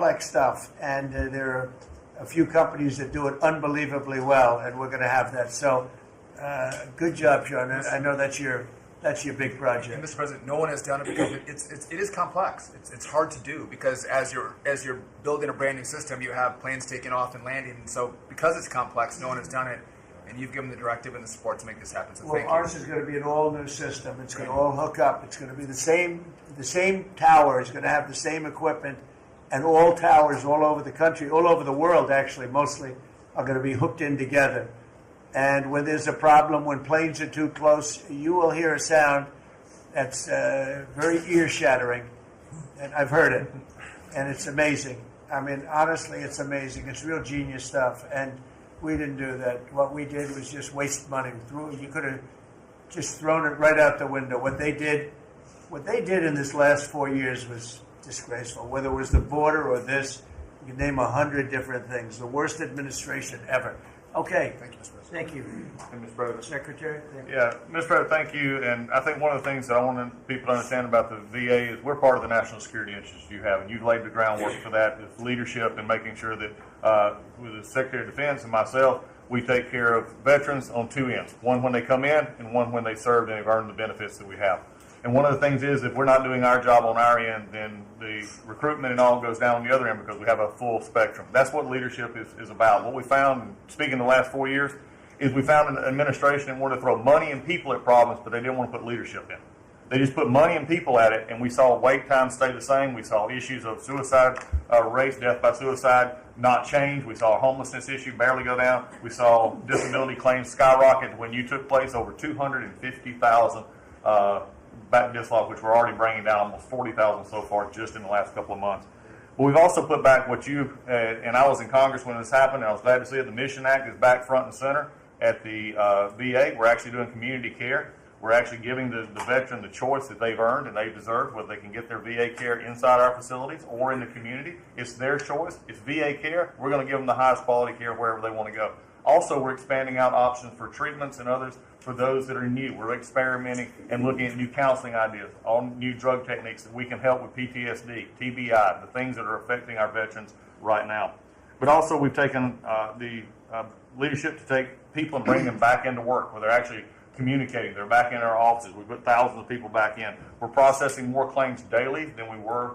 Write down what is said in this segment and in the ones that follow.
complex stuff, and there are a few companies that do it unbelievably well, and we're going to have that. So, good job, Sean. I know that's your big project. And Mr. President, no one has done it because it is complex. It's hard to do because as you're building a brand new system, you have planes taking off and landing, and so because it's complex, no one has done it. And you've given the directive and the support to make this happen. So well, ours is going to be an all-new system. It's going to all hook up. It's going to be the same tower is going to have the same equipment, and all towers all over the country, all over the world, actually, mostly, are going to be hooked in together. And when there's a problem, when planes are too close, you will hear a sound that's very ear-shattering, and I've heard it, and it's amazing. I mean, honestly, it's amazing. It's real genius stuff, and we didn't do that. What we did was just waste money. You could have just thrown it right out the window. What they did in this last 4 years was disgraceful. Whether it was the border or this, you can name 100 different things. The worst administration ever. Okay. Thank you, Mr. President. Thank you. And Mr. President. Secretary? Yeah, Mr. President, thank you. And I think one of the things that I want people to understand about the VA is we're part of the national security interests you have, and you've laid the groundwork for that with leadership and making sure that with the Secretary of Defense and myself, we take care of veterans on two ends, one when they come in and one when they served and have earned the benefits that we have. And one of the things is if we're not doing our job on our end, then the recruitment and all goes down on the other end because we have a full spectrum. That's what leadership is about. What we found, speaking the last 4 years, is we found an administration that wanted to throw money and people at problems, but they didn't want to put leadership in. They just put money and people at it, and we saw wait times stay the same. We saw issues of suicide rates, death by suicide, not change. We saw a homelessness issue barely go down. We saw disability claims skyrocket when you took place over 250,000 back dislodge, which we're already bringing down almost 40,000 so far just in the last couple of months. But we've also put back what you, and I was in Congress when this happened, and I was glad to see it. The Mission Act is back front and center at the VA. We're actually doing community care. We're actually giving the veteran the choice that they've earned and they deserve, whether they can get their VA care inside our facilities or in the community. It's their choice. It's VA care. We're going to give them the highest quality care wherever they want to go. Also, we're expanding out options for treatments and others for those that are new. We're experimenting and looking at new counseling ideas, all new drug techniques that we can help with PTSD, TBI, the things that are affecting our veterans right now. But also, we've taken the leadership to take people and bring them back into work where they're actually communicating. They're back in our offices. We put thousands of people back in. We're processing more claims daily than we were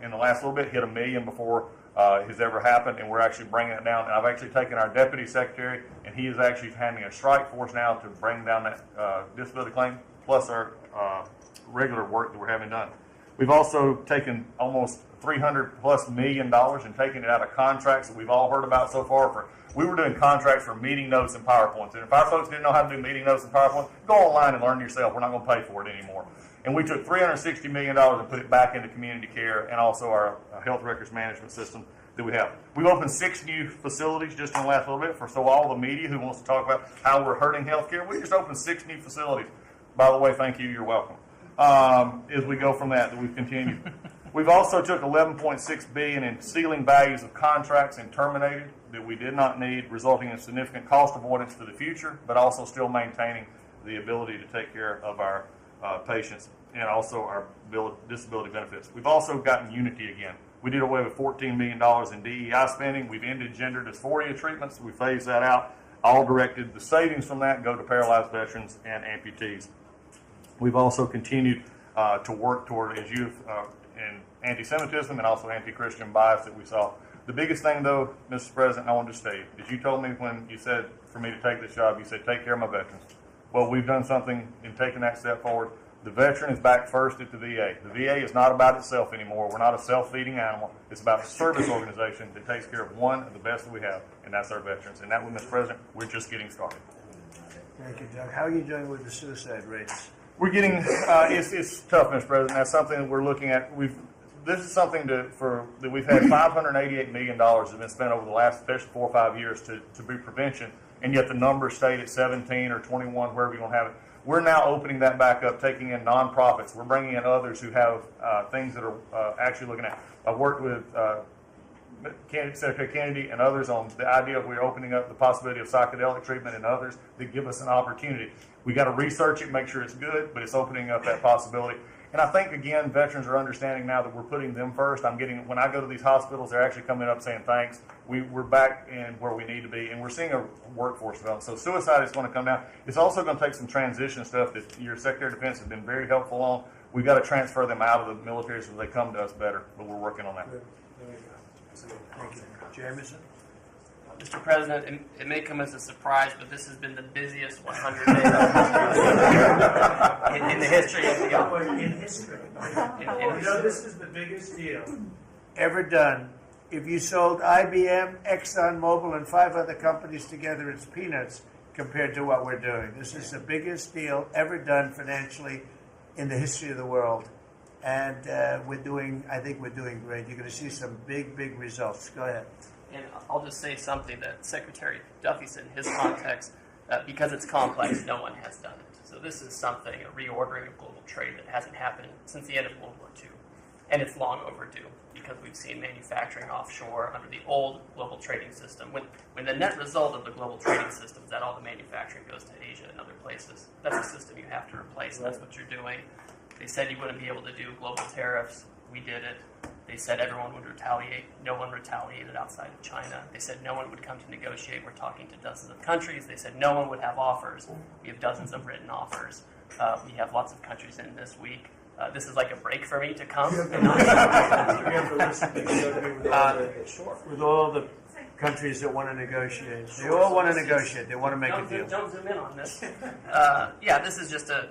in the last little bit, hit 1 million before has ever happened, and we're actually bringing it down. And I've actually taken our deputy secretary, and he is actually handling a strike force now to bring down that disability claim, plus our regular work that we're having done. We've also taken almost $300+ million and taken it out of contracts that we've all heard about so far. We were doing contracts for meeting notes and PowerPoints. And if our folks didn't know how to do meeting notes and PowerPoint, go online and learn yourself. We're not going to pay for it anymore. And we took $360 million and put it back into community care and also our health records management system that we have. We've opened 6 new facilities just in the last little bit for all the media who wants to talk about how we're hurting healthcare. We just opened 6 new facilities. By the way, thank you. You're welcome. As we go from that we've continued. We've also took $11.6 billion in ceiling values of contracts and terminated that we did not need, resulting in significant cost avoidance for the future, but also still maintaining the ability to take care of our patients and also our disability benefits. We've also gotten unity again. We did away with $14 million in DEI spending. We've ended gender dysphoria treatments. We phased that out. All directed the savings from that go to paralyzed veterans and amputees. We've also continued to work toward, as you've in anti-Semitism and also anti-Christian bias that we saw. The biggest thing, though, Mr. President, I wanted to state, is you told me when you said for me to take this job, you said, take care of my veterans. Well, we've done something in taking that step forward. The veteran is back first at the VA. The VA is not about itself anymore. We're not a self-feeding animal. It's about a service organization that takes care of one of the best that we have, and that's our veterans. And that way, Mr. President, we're just getting started. Thank you, Doug. How are you doing with the suicide rates? We're getting, it's tough, Mr. President. That's something that we're looking at. This is something that we've had $588 million that's been spent over the last, especially 4 or 5 years to be prevention, and yet the numbers stayed at 17 or 21, wherever you're going to have it. We're now opening that back up, taking in nonprofits. We're bringing in others who have things that are actually looking at. I've worked with Secretary Kennedy and others on the idea of we're opening up the possibility of psychedelic treatment and others that give us an opportunity. We got to research it, make sure it's good, but it's opening up that possibility. And I think, again, veterans are understanding now that we're putting them first. When I go to these hospitals, they're actually coming up saying thanks. We're back in where we need to be, and we're seeing a workforce development. So suicide is going to come down. It's also going to take some transition stuff that your Secretary of Defense has been very helpful on. We've got to transfer them out of the military so they come to us better, but we're working on that. Good. There you go. Thank you. Jameson? Mr. President, it may come as a surprise, but this has been the busiest 100 days in the history of the In history. in This is the biggest deal ever done. If you sold IBM, ExxonMobil, and 5 other companies together, it's peanuts compared to what we're doing. This is the biggest deal ever done financially in the history of the world. And I think we're doing great. You're going to see some big, big results. Go ahead. And I'll just say something that Secretary Duffy said in his context, because it's complex, no one has done it. So this is something, a reordering of global trade that hasn't happened since the end of World War II. And it's long overdue because we've seen manufacturing offshore under the old global trading system. When the net result of the global trading system is that all the manufacturing goes to Asia and other places, that's a system you have to replace, and that's what you're doing. They said you wouldn't be able to do global tariffs. We did it. They said everyone would retaliate. No one retaliated outside of China. They said no one would come to negotiate. We're talking to dozens of countries. They said no one would have offers. We have dozens of written offers. We have lots of countries in this week. This is like a break for me to come. With all the countries that want to negotiate. They all want to negotiate. They want to make a deal. Don't zoom in on this.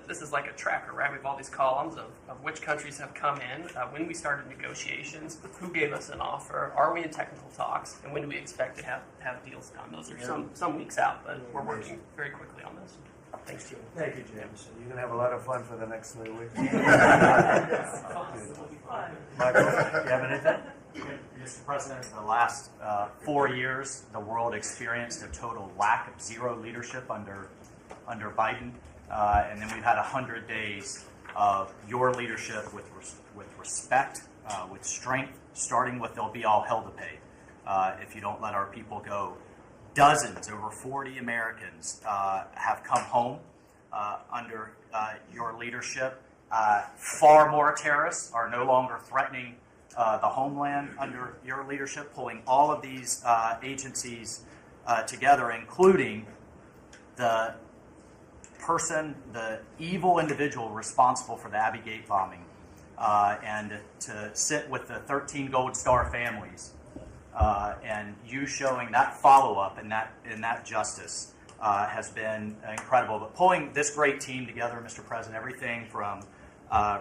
This is like a tracker, right? We have all these columns of which countries have come in, when we started negotiations, who gave us an offer, are we in technical talks, and when do we expect to have deals done? Those are some weeks out, but we're working very quickly on this. Thanks, Jim. Thank you, James. You're going to have a lot of fun for the next 3 weeks. Michael, do you have anything? Mr. President, in the last 4 years, the world experienced a total lack of zero leadership under Biden, and then we've had 100 days of your leadership with respect, with strength, starting with there'll be all hell to pay if you don't let our people go. Dozens, over 40 Americans have come home under your leadership. Far more terrorists are no longer threatening the homeland under your leadership, pulling all of these agencies together, including the evil individual responsible for the Abbey Gate bombing, and to sit with the 13 Gold Star families, and you showing that follow-up and that justice has been incredible. But pulling this great team together, Mr. President, everything from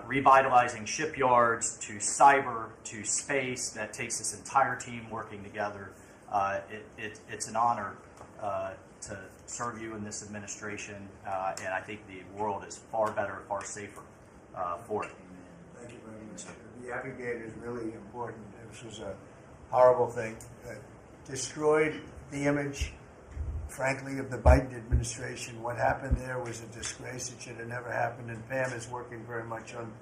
revitalizing shipyards to cyber to space, that takes this entire team working together. It's an honor to serve you in this administration, and I think the world is far better, far safer for it. Thank you very much. The Abbey Gate is really important. This was a horrible thing that destroyed the image, frankly, of the Biden administration. What happened there was a disgrace. It should have never happened, and Pam is working very much on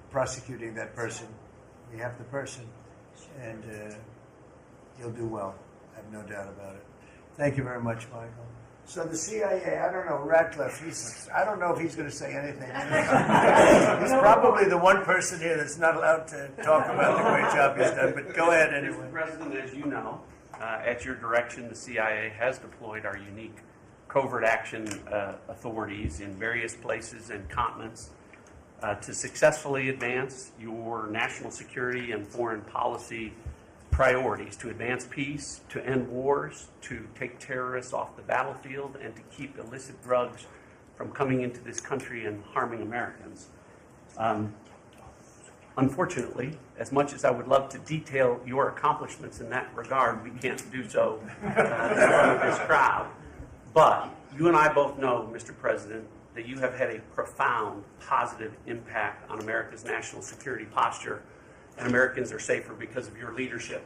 prosecuting that person. We have the person, and you'll do well. I have no doubt about it. Thank you very much, Michael. So the CIA, I don't know, Ratcliffe, I don't know if he's going to say anything. He's probably the one person here that's not allowed to talk about the great job he's done, but go ahead anyway. Mr. President, as you know, at your direction, the CIA has deployed our unique covert action authorities in various places and continents to successfully advance your national security and foreign policy priorities, to advance peace, to end wars, to take terrorists off the battlefield, and to keep illicit drugs from coming into this country and harming Americans. Unfortunately, as much as I would love to detail your accomplishments in that regard, we can't do so in front of this crowd. But you and I both know, Mr. President, that you have had a profound positive impact on America's national security posture, and Americans are safer because of your leadership.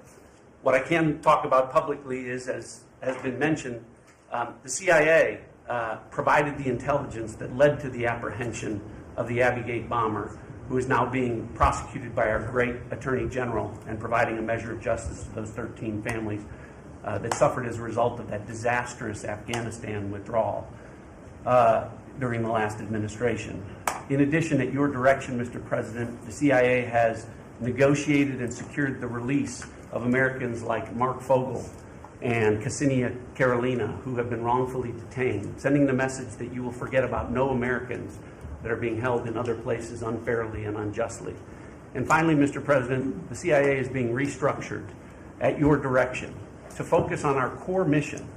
What I can talk about publicly is, as has been mentioned, the CIA provided the intelligence that led to the apprehension of the Abbey Gate bomber, who is now being prosecuted by our great Attorney General and providing a measure of justice to those 13 families that suffered as a result of that disastrous Afghanistan withdrawal during the last administration. In addition, at your direction, Mr. President, the CIA has negotiated and secured the release of Americans like Mark Fogel and Ksenia Carolina, who have been wrongfully detained, sending the message that you will forget about no Americans that are being held in other places unfairly and unjustly. And finally, Mr. President, the CIA is being restructured at your direction to focus on our core mission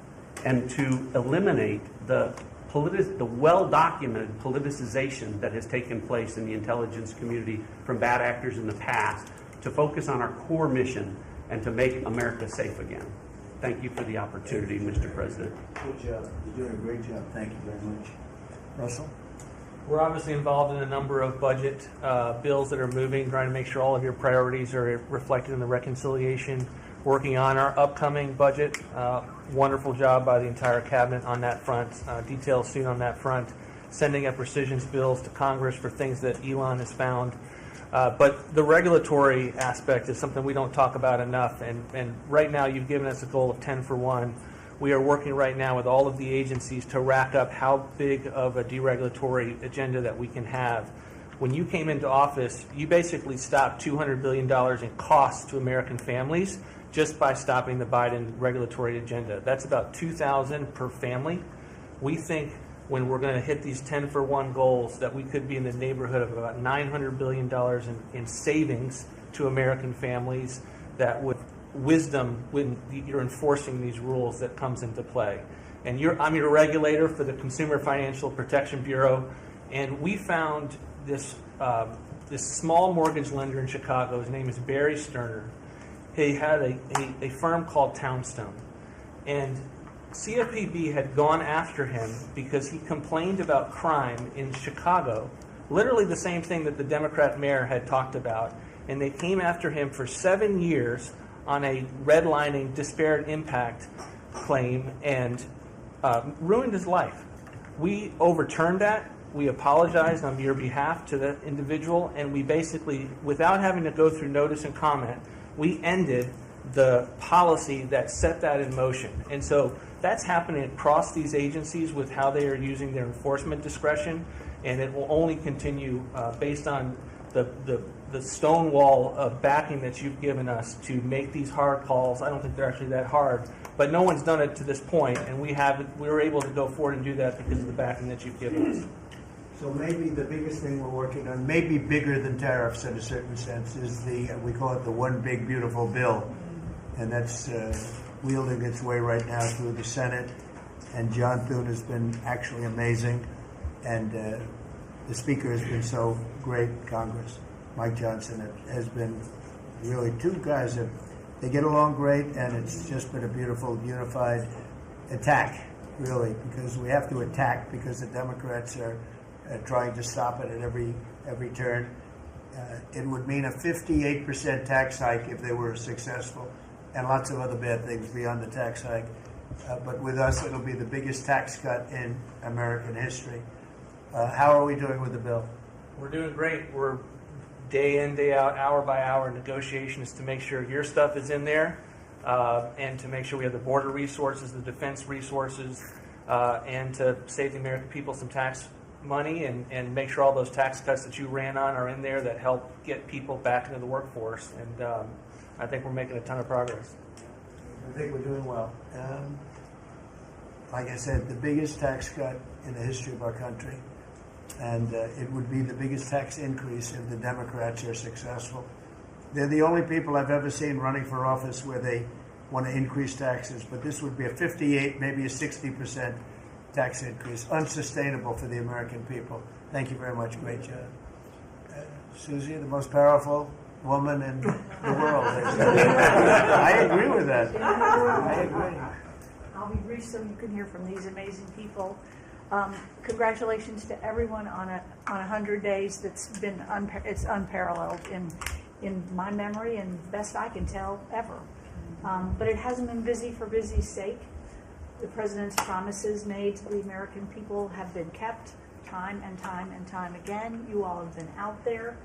and to eliminate the well-documented politicization that has taken place in the intelligence community from bad actors in the past, to focus on our core mission and to make America safe again. Thank you for the opportunity, Mr. President. Good job. You're doing a great job. Thank you very much. Russell? We're obviously involved in a number of budget bills that are moving, trying to make sure all of your priorities are reflected in the reconciliation. Working on our upcoming budget. Wonderful job by the entire cabinet on that front. Details soon on that front. Sending up rescissions bills to Congress for things that Elon has found. But the regulatory aspect is something we don't talk about enough. And right now you've given us a goal of 10 for 1. We are working right now with all of the agencies to rack up how big of a deregulatory agenda that we can have. When you came into office, you basically stopped $200 billion in costs to American families just by stopping the Biden regulatory agenda. That's about $2,000 per family. We think when we're going to hit these 10 for 1 goals that we could be in the neighborhood of about $900 billion in savings to American families, that with wisdom when you're enforcing these rules that comes into play. And I'm your regulator for the Consumer Financial Protection Bureau, and we found this small mortgage lender in Chicago. His name is Barry Sterner. He had a firm called Townstone, and CFPB had gone after him because he complained about crime in Chicago, literally the same thing that the Democrat mayor had talked about, and they came after him for 7 years on a redlining disparate impact claim and ruined his life. We overturned that. We apologized on your behalf to that individual, and we basically, without having to go through notice and comment, we ended the policy that set that in motion. And so that's happening across these agencies with how they are using their enforcement discretion, and it will only continue based on the stonewall of backing that you've given us to make these hard calls. I don't think they're actually that hard, but no one's done it to this point, and we were able to go forward and do that because of the backing that you've given us. So maybe the biggest thing we're working on, maybe bigger than tariffs in a certain sense, is we call it the one big beautiful bill. And that's wielding its way right now through the Senate. And John Thune has been actually amazing. And the Speaker has been so great, Congress. Mike Johnson has been really two guys that they get along great, and it's just been a beautiful, unified attack, really, because we have to attack because the Democrats are trying to stop it at every turn. It would mean a 58% tax hike if they were successful, and lots of other bad things beyond the tax hike. But with us, it'll be the biggest tax cut in American history. How are we doing with the bill? We're doing great. We're day in, day out, hour by hour negotiations to make sure your stuff is in there, and to make sure we have the border resources, the defense resources, and to save the American people some tax money and make sure all those tax cuts that you ran on are in there that help get people back into the workforce. And I think we're making a ton of progress. I think we're doing well. Like I said, the biggest tax cut in the history of our country. And it would be the biggest tax increase if the Democrats are successful. They're the only people I've ever seen running for office where they want to increase taxes, but this would be a 58, maybe a 60% tax increase, unsustainable for the American people. Thank you very much. Great job. Susie, the most powerful woman in the world. I agree with that. I agree. I'll be brief so you can hear from these amazing people. Congratulations to everyone on 100 days. That's been it's unparalleled in my memory and best I can tell ever. But it hasn't been busy for busy's sake. The president's promises made to the American people have been kept time and time and time again. You all have been out there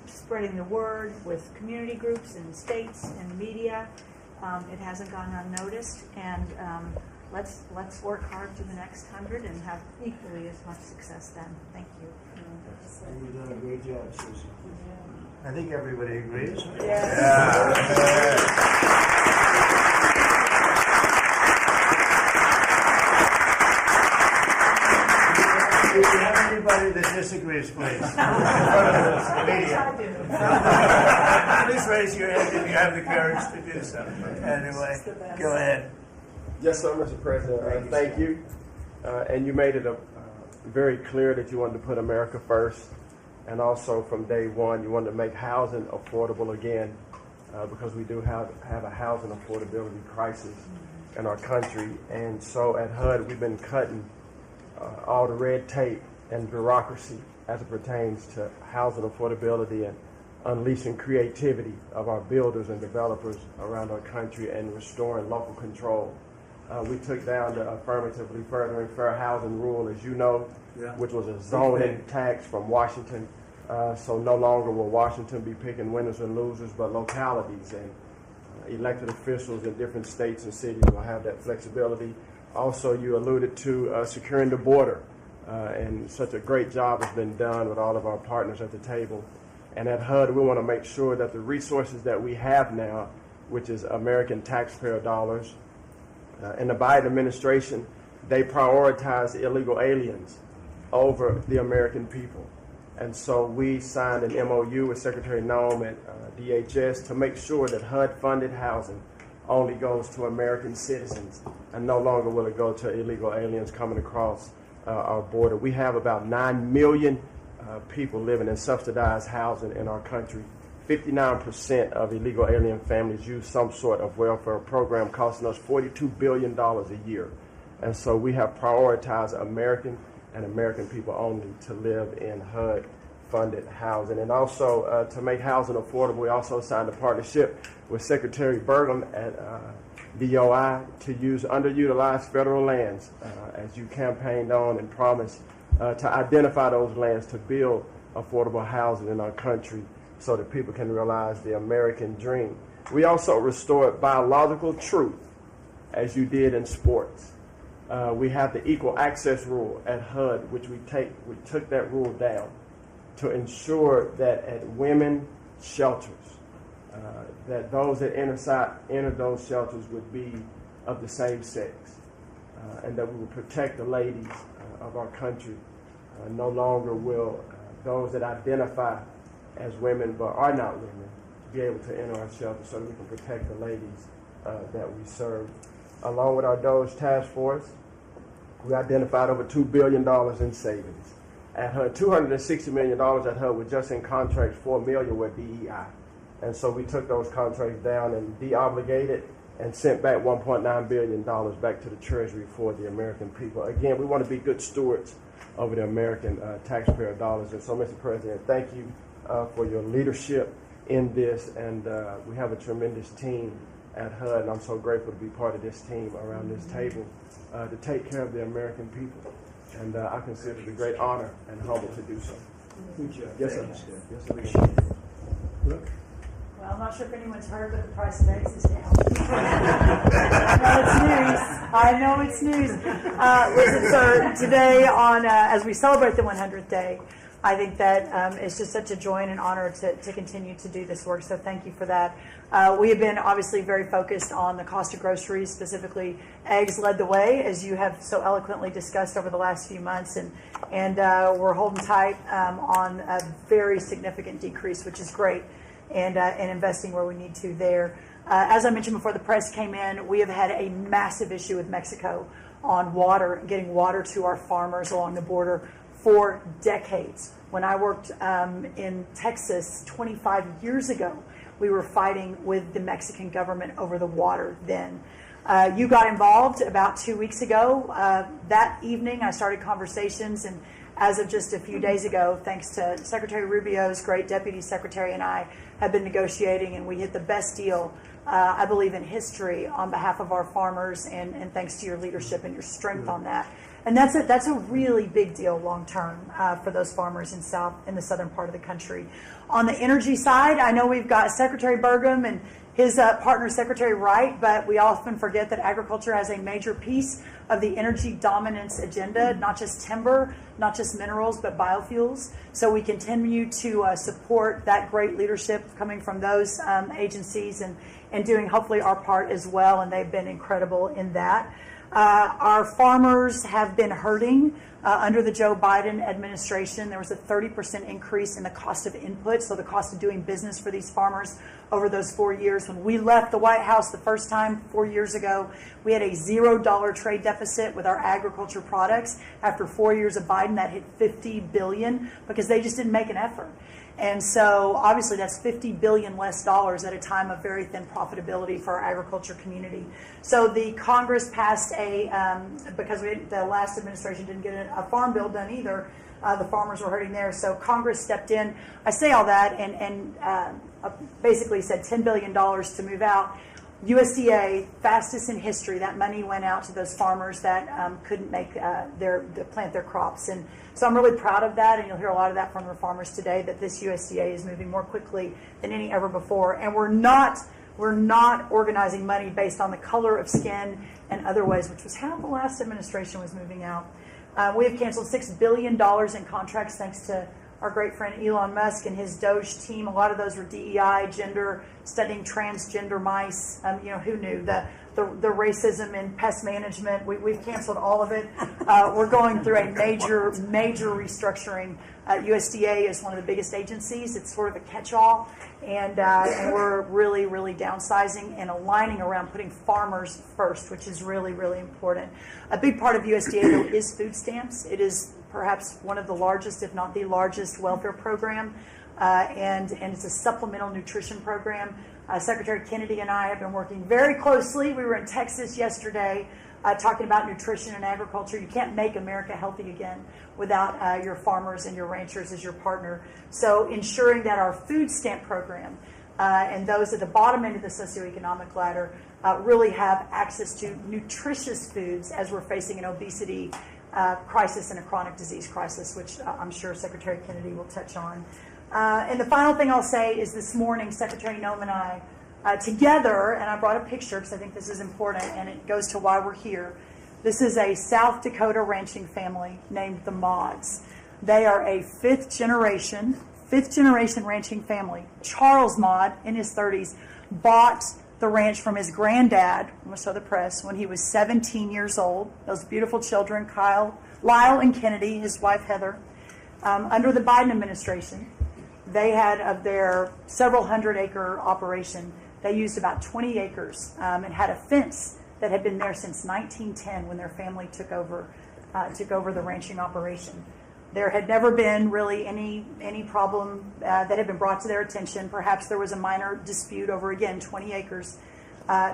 spreading the word with community groups and states and media. It hasn't gone unnoticed, and let's work hard to the next 100 and have equally as much success then. Thank you. You've done a great job, Susan. I think everybody agrees. If you have anybody that disagrees, please. In front of the media. Please raise your hand if you have the courage to do so. Anyway, go ahead. Yes, sir, Mr. President. Thank you. And you made it very clear that you wanted to put America first. And also from day one, you wanted to make housing affordable again, because we do have a housing affordability crisis in our country. And so at HUD, we've been cutting all the red tape and bureaucracy as it pertains to housing affordability and unleashing creativity of our builders and developers around our country and restoring local control. We took down the affirmatively furthering fair housing rule, as you know, which was a zoning tax from Washington. So no longer will Washington be picking winners and losers, but localities and elected officials in different states and cities will have that flexibility. Also, you alluded to securing the border, and such a great job has been done with all of our partners at the table. And at HUD, we want to make sure that the resources that we have now, which is American taxpayer dollars, in the Biden administration, they prioritize illegal aliens over the American people. And so we signed an MOU with Secretary Noem at DHS to make sure that HUD-funded housing only goes to American citizens, and no longer will it go to illegal aliens coming across our border. We have about 9 million people living in subsidized housing in our country. 59% of illegal alien families use some sort of welfare program, costing us $42 billion a year. And so we have prioritized American and American people only to live in HUD-funded housing. And also to make housing affordable, we also signed a partnership with Secretary Burgum at DOI to use underutilized federal lands, as you campaigned on and promised, to identify those lands to build affordable housing in our country so that people can realize the American dream. We also restored biological truth, as you did in sports. We have the equal access rule at HUD, which we took that rule down to ensure that at women shelters, that those that enter those shelters would be of the same sex, and that we would protect the ladies of our country. No longer will those that identify as women but are not women be able to enter our shelter, so that we can protect the ladies that we serve. Along with our DOGE task force, we identified over $2 billion in savings. At HUD, $260 million at HUD was just in contracts, $4 million were DEI. And so we took those contracts down and de-obligated and sent back $1.9 billion back to the Treasury for the American people. Again, we want to be good stewards over the American taxpayer dollars. And so, Mr. President, thank you for your leadership in this. And we have a tremendous team at HUD, and I'm so grateful to be part of this team around this table to take care of the American people. And I consider it a great honor and humble to do so. Good job. Yes, sir. Thanks, Steph. Yes, sir. Look. Well, I'm not sure if anyone's heard, but the price of eggs is down. I know it's news. Listen, so today as we celebrate the 100th day, I think that it's just such a joy and an honor to continue to do this work, so thank you for that. We have been obviously very focused on the cost of groceries, specifically eggs led the way, as you have so eloquently discussed over the last few months, and we're holding tight on a very significant decrease, which is great, and investing where we need to there. As I mentioned before the press came in, we have had a massive issue with Mexico on water, getting water to our farmers along the border for decades. When I worked in Texas 25 years ago, we were fighting with the Mexican government over the water then. You got involved about 2 weeks ago. That evening, I started conversations, and as of just a few days ago, thanks to Secretary Rubio's great deputy secretary and I, have been negotiating, and we hit the best deal, I believe, in history on behalf of our farmers, and thanks to your leadership and your strength on that. And that's a really big deal long term for those farmers in the southern part of the country. On the energy side, I know we've got Secretary Burgum and his partner, Secretary Wright, but we often forget that agriculture has a major piece of the energy dominance agenda, not just timber, not just minerals, but biofuels. So we continue to support that great leadership coming from those agencies and doing hopefully our part as well, and they've been incredible in that. Our farmers have been hurting under the Joe Biden administration. There was a 30% increase in the cost of input, so the cost of doing business for these farmers over those 4 years. When we left the White House the first time 4 years ago, we had a $0 trade deficit with our agriculture products. After 4 years of Biden, that hit $50 billion because they just didn't make an effort. And so obviously that's $50 billion less dollars at a time of very thin profitability for our agriculture community. So the Congress passed because the last administration didn't get a farm bill done either, the farmers were hurting there. So Congress stepped in. I say all that and basically said $10 billion to move out. USDA, fastest in history, that money went out to those farmers that couldn't make plant their crops. And so I'm really proud of that, and you'll hear a lot of that from the farmers today, that this USDA is moving more quickly than any ever before. And we're not organizing money based on the color of skin and other ways, which was how the last administration was moving out. We have canceled $6 billion in contracts thanks to our great friend Elon Musk and his Doge team. A lot of those were DEI, gender, studying transgender mice. Who knew? The racism in pest management. We've canceled all of it. We're going through a major restructuring. USDA is one of the biggest agencies. It's sort of a catch-all. And we're really, really downsizing and aligning around putting farmers first, which is really, really important. A big part of USDA, though, is food stamps. It is perhaps one of the largest, if not the largest, welfare program, and it's a supplemental nutrition program. Secretary Kennedy and I have been working very closely. We were in Texas yesterday talking about nutrition and agriculture. You can't make America healthy again without your farmers and your ranchers as your partner. So ensuring that our food stamp program and those at the bottom end of the socioeconomic ladder really have access to nutritious foods as we're facing an obesity crisis and a chronic disease crisis, which I'm sure Secretary Kennedy will touch on. And the final thing I'll say is this morning, Secretary Noem and I, together, and I brought a picture because I think this is important and it goes to why we're here. This is a South Dakota ranching family named the Mods. They are a fifth generation ranching family. Charles Mod, in his 30s, bought the ranch from his granddad, I'm going to show the press, when he was 17 years old. Those beautiful children, Lyle and Kennedy, his wife Heather. Under the Biden administration, they had, of their several hundred-acre operation, they used about 20 acres and had a fence that had been there since 1910 when their family took over the ranching operation. There had never been really any problem that had been brought to their attention. Perhaps there was a minor dispute over, again, 20 acres.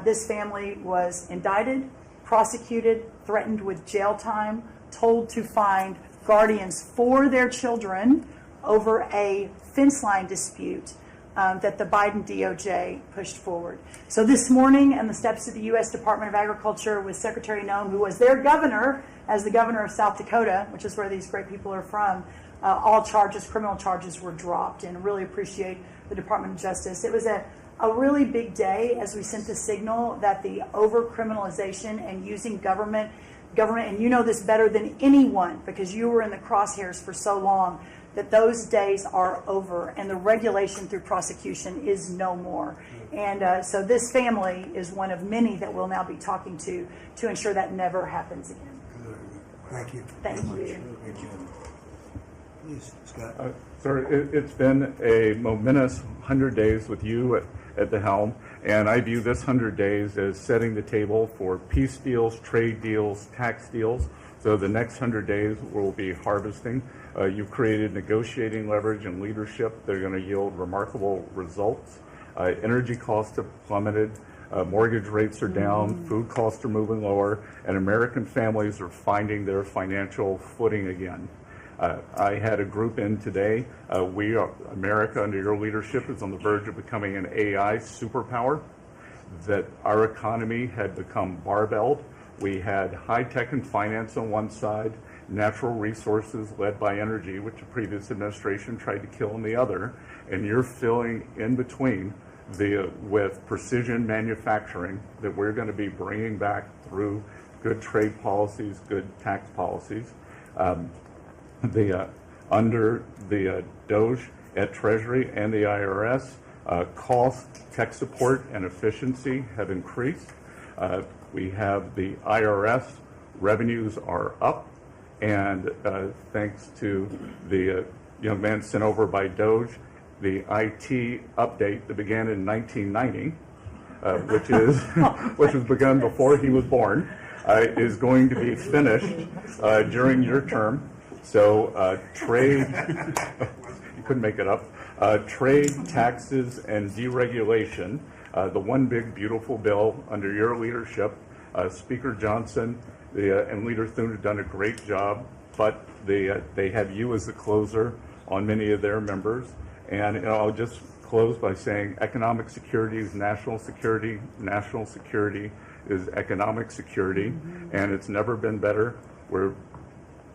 This family was indicted, prosecuted, threatened with jail time, told to find guardians for their children over a fence line dispute that the Biden DOJ pushed forward. So this morning, on the steps of the U.S. Department of Agriculture with Secretary Noem, who was their governor, as the governor of South Dakota, which is where these great people are from, all criminal charges were dropped, and really appreciate the Department of Justice. It was a really big day as we sent the signal that the over-criminalization and using government, and you know this better than anyone because you were in the crosshairs for so long, that those days are over and the regulation through prosecution is no more. And so this family is one of many that we'll now be talking to ensure that never happens again. Thank you. Thank you. Great job. Please, Scott. Sir, it's been a momentous 100 days with you at the helm, and I view this 100 days as setting the table for peace deals, trade deals, tax deals. So the next 100 days will be harvesting. You've created negotiating leverage and leadership that are going to yield remarkable results. Energy costs have plummeted. Mortgage rates are down. Food costs are moving lower. And American families are finding their financial footing again. I had a group in today. America, under your leadership, is on the verge of becoming an AI superpower. That our economy had become barbelled. We had high tech and finance on one side, natural resources led by energy, which the previous administration tried to kill on the other, and you're filling in between with precision manufacturing that we're going to be bringing back through good trade policies, good tax policies. Under the DOGE at Treasury and the IRS, cost, tech support, and efficiency have increased. We have the IRS revenues are up, and thanks to the young man sent over by DOGE, the IT update that began in 1990, which was begun before he was born, is going to be finished during your term. So trade, you couldn't make it up, trade, taxes, and deregulation, the one big beautiful bill under your leadership. Speaker Johnson and Leader Thune have done a great job, but they have you as the closer on many of their members. And I'll just close by saying economic security is national security is economic security, and it's never been better. We're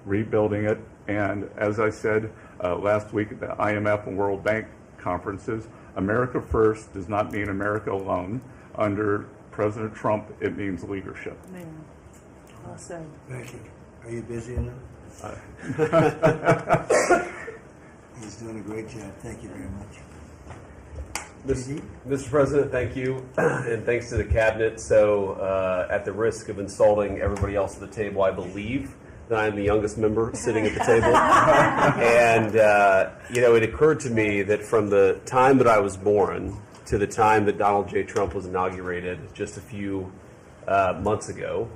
rebuilding it, and as I said last week at the IMF and World Bank conferences, America first does not mean America alone. Under President Trump, it means leadership. Man, well said. Thank you. Are you busy enough? He's doing a great job. Thank you very much. Mr. President, thank you, and thanks to the cabinet. So, at the risk of insulting everybody else at the table, I believe that I am the youngest member sitting at the table. And, it occurred to me that from the time that I was born to the time that Donald J. Trump was inaugurated just a few months ago,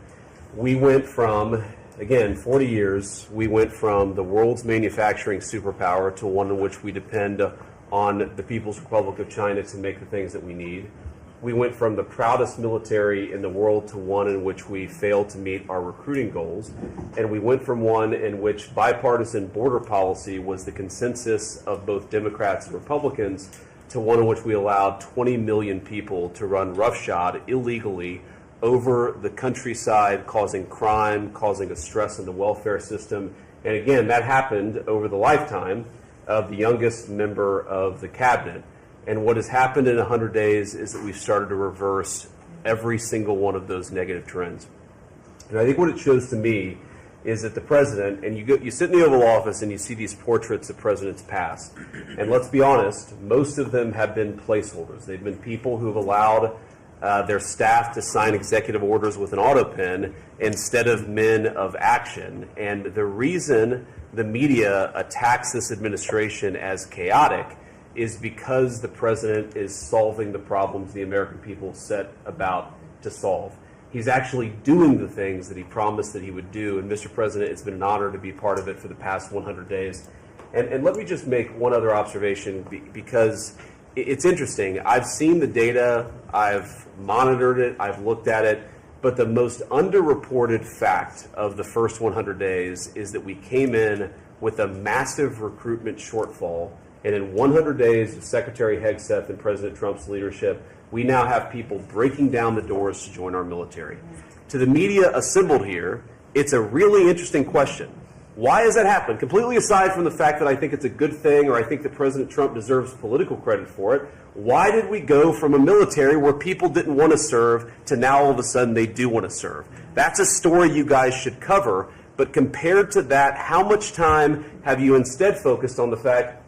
we went from, again, 40 years, we went from the world's manufacturing superpower to one in which we depend on the People's Republic of China to make the things that we need. We went from the proudest military in the world to one in which we failed to meet our recruiting goals. And we went from one in which bipartisan border policy was the consensus of both Democrats and Republicans to one in which we allowed 20 million people to run roughshod illegally over the countryside, causing crime, causing a stress in the welfare system. And again, that happened over the lifetime of the youngest member of the cabinet. And what has happened in 100 days is that we've started to reverse every single one of those negative trends. And I think what it shows to me is that the president, and you sit in the Oval Office and you see these portraits of presidents past, and let's be honest, most of them have been placeholders. They've been people who have allowed their staff to sign executive orders with an auto pen instead of men of action. And the reason the media attacks this administration as chaotic is because the president is solving the problems the American people set about to solve. He's actually doing the things that he promised that he would do. And Mr. President, it's been an honor to be part of it for the past 100 days. And let me just make one other observation because it's interesting. I've seen the data, I've monitored it, I've looked at it, but the most underreported fact of the first 100 days is that we came in with a massive recruitment shortfall. And in 100 days of Secretary Hegseth and President Trump's leadership, we now have people breaking down the doors to join our military. To the media assembled here, it's a really interesting question. Why has that happened? Completely aside from the fact that I think it's a good thing or I think that President Trump deserves political credit for it, why did we go from a military where people didn't want to serve to now all of a sudden they do want to serve? That's a story you guys should cover, but compared to that, how much time have you instead focused on the fact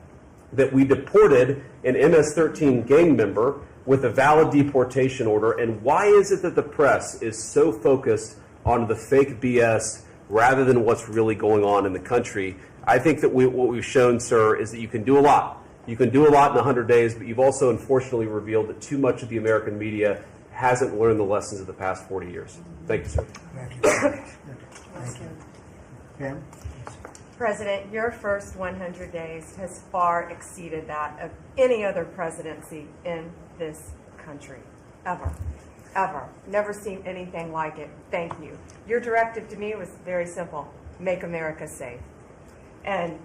that we deported an MS-13 gang member with a valid deportation order, and why is it that the press is so focused on the fake BS rather than what's really going on in the country? I think that what we've shown, sir, is that you can do a lot. You can do a lot in 100 days, but you've also unfortunately revealed that too much of the American media hasn't learned the lessons of the past 40 years. Thank you, sir. Thank you. Thank you. Pam? President, your first 100 days has far exceeded that of any other presidency in this country, ever. Ever. Never seen anything like it. Thank you. Your directive to me was very simple. Make America safe. And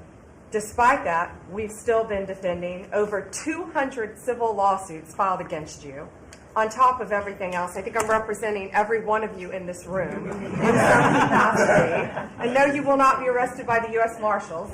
despite that, we've still been defending over 200 civil lawsuits filed against you. On top of everything else, I think I'm representing every one of you in this room in some capacity. I know you will not be arrested by the U.S. Marshals.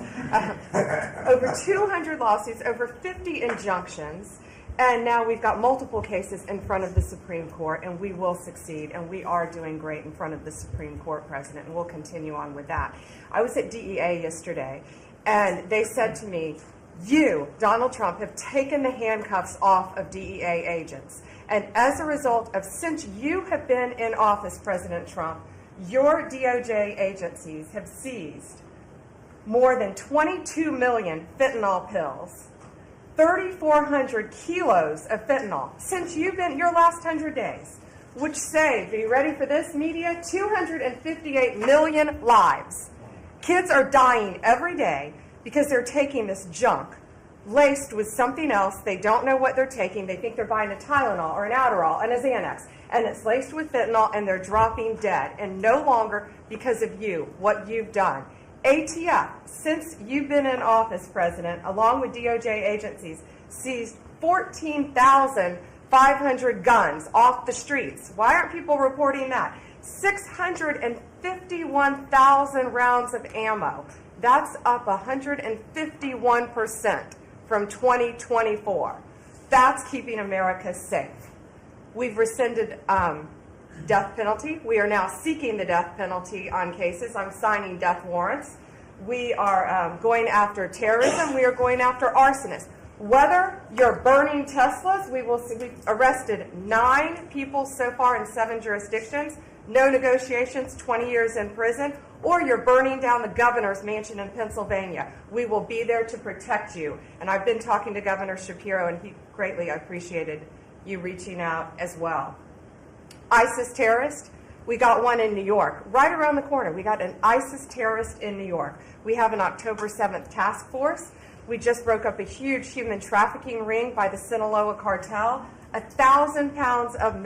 Over 200 lawsuits, over 50 injunctions, And now we've got multiple cases in front of the Supreme Court, and we will succeed, and we are doing great in front of the Supreme Court, President, and we'll continue on with that. I was at DEA yesterday, and they said to me, you, Donald Trump, have taken the handcuffs off of DEA agents. And as a result of, since you have been in office, President Trump, your DOJ agencies have seized more than 22 million fentanyl pills, 3,400 kilos of fentanyl since you've been your last 100 days, which saved, are you ready for this, media? 258 million lives. Kids are dying every day because they're taking this junk laced with something else. They don't know what they're taking. They think they're buying a Tylenol or an Adderall and a Xanax, and it's laced with fentanyl, and they're dropping dead. And no longer because of you, what you've done. ATF, since you've been in office, President, along with DOJ agencies, seized 14,500 guns off the streets. Why aren't people reporting that? 651,000 rounds of ammo. That's up 151% from 2024. That's keeping America safe. We've rescinded death penalty. We are now seeking the death penalty on cases. I'm signing death warrants. We are going after terrorism. We are going after arsonists. Whether you're burning Teslas, we've arrested 9 people so far in 7 jurisdictions, no negotiations, 20 years in prison, or you're burning down the governor's mansion in Pennsylvania. We will be there to protect you. And I've been talking to Governor Shapiro, and he greatly appreciated you reaching out as well. ISIS terrorist, we got one in New York, right around the corner. We got an ISIS terrorist in New York. We have an October 7th task force. We just broke up a huge human trafficking ring by the Sinaloa cartel. 1,000 pounds of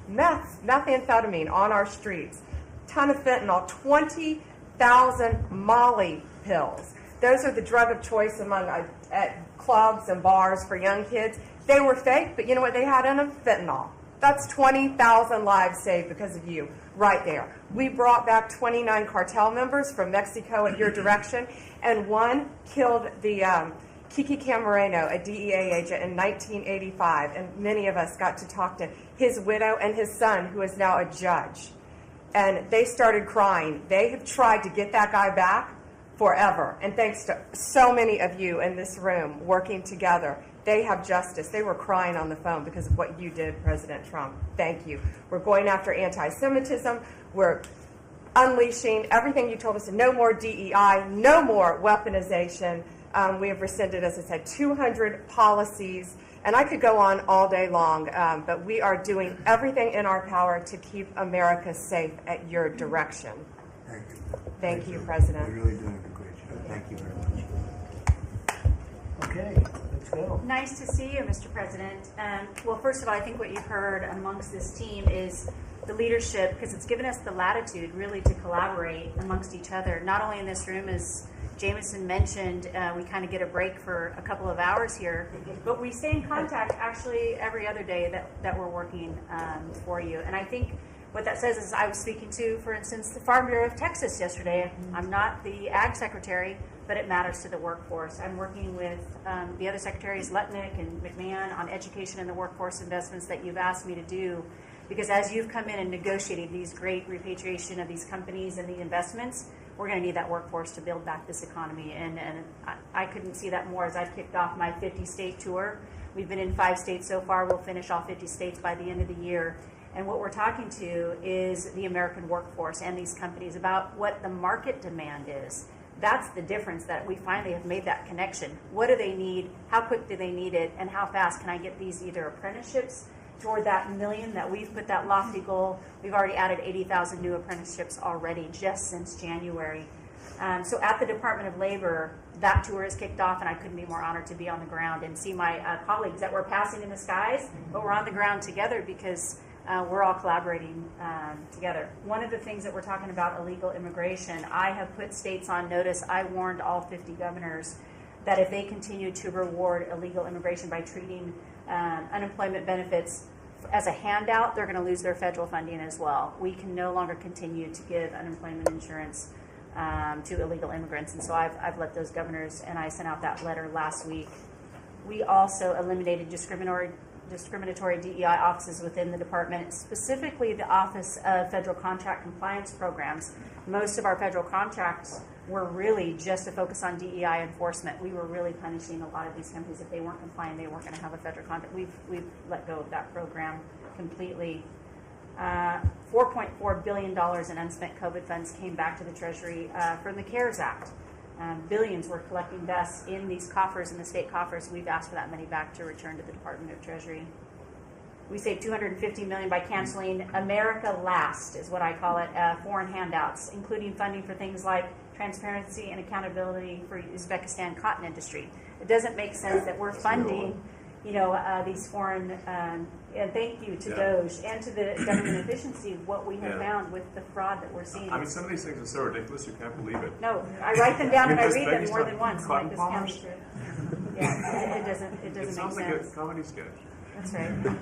methamphetamine on our streets. Ton of fentanyl, 20,000 Molly pills. Those are the drug of choice among at clubs and bars for young kids. They were fake, but you know what they had in them? Fentanyl. That's 20,000 lives saved because of you, right there. We brought back 29 cartel members from Mexico in your direction, and one killed the Kiki Camareno, a DEA agent, in 1985, and many of us got to talk to his widow and his son, who is now a judge. And they started crying. They have tried to get that guy back forever, and thanks to so many of you in this room working together, they have justice. They were crying on the phone because of what you did, President Trump. Thank you. We're going after anti-Semitism. We're unleashing everything you told us. No more DEI, no more weaponization. We have rescinded, as I said, 200 policies. And I could go on all day long, but we are doing everything in our power to keep America safe at your direction. Thank you. Thank you, President. You're really doing a great job. Thank you very much. Okay, let's go. Nice to see you, Mr. President. Well, first of all, I think what you've heard amongst this team is the leadership, because it's given us the latitude really to collaborate amongst each other, not only in this room, as Jameson mentioned, we kind of get a break for a couple of hours here, but we stay in contact actually every other day that we're working for you. And I think what that says is, I was speaking to, for instance, the Farm Bureau of Texas yesterday. I'm not the Ag Secretary, but it matters to the workforce. I'm working with the other secretaries, Lutnick and McMahon, on education and the workforce investments that you've asked me to do. Because as you've come in and negotiated these great repatriation of these companies and the investments, we're going to need that workforce to build back this economy. And I couldn't see that more as I've kicked off my 50-state tour. We've been in 5 states so far. We'll finish all 50 states by the end of the year. And what we're talking to is the American workforce and these companies about what the market demand is. That's the difference, that we finally have made that connection. What do they need? How quick do they need it? And how fast can I get these either apprenticeships toward that million that we've put that lofty goal? We've already added 80,000 new apprenticeships already just since January. So at the Department of Labor, that tour is kicked off, and I couldn't be more honored to be on the ground and see my colleagues that we're passing in the skies, but we're on the ground together because we're all collaborating together. One of the things that we're talking about, illegal immigration, I have put states on notice. I warned all 50 governors that if they continue to reward illegal immigration by treating unemployment benefits as a handout, they're going to lose their federal funding as well. We can no longer continue to give unemployment insurance to illegal immigrants. And so I've let those governors, and I sent out that letter last week. we also eliminated discriminatory DEI offices within the department, specifically the Office of Federal Contract Compliance Programs. Most of our federal contracts were really just to focus on DEI enforcement. We were really punishing a lot of these companies. If they weren't complying, they weren't going to have a federal contract. We've let go of that program completely. $4.4 billion in unspent COVID funds came back to the Treasury from the CARES Act. Billions were collecting thus in these coffers, in the state coffers. We've asked for that money back to return to the Department of Treasury. We saved $250 million by canceling America Last, is what I call it, foreign handouts, including funding for things like transparency and accountability for Uzbekistan cotton industry. It doesn't make sense that we're funding, these foreign. And thank you to DOJ and to the government efficiency of what we have found with the fraud that we're seeing. I mean, some of these things are so ridiculous you can't believe it. No, I write them down and I read them Uzbekistan more than once. cotton Like this farmers? county trip. Yeah, it doesn't It make sounds sense. like a comedy sketch. That's right.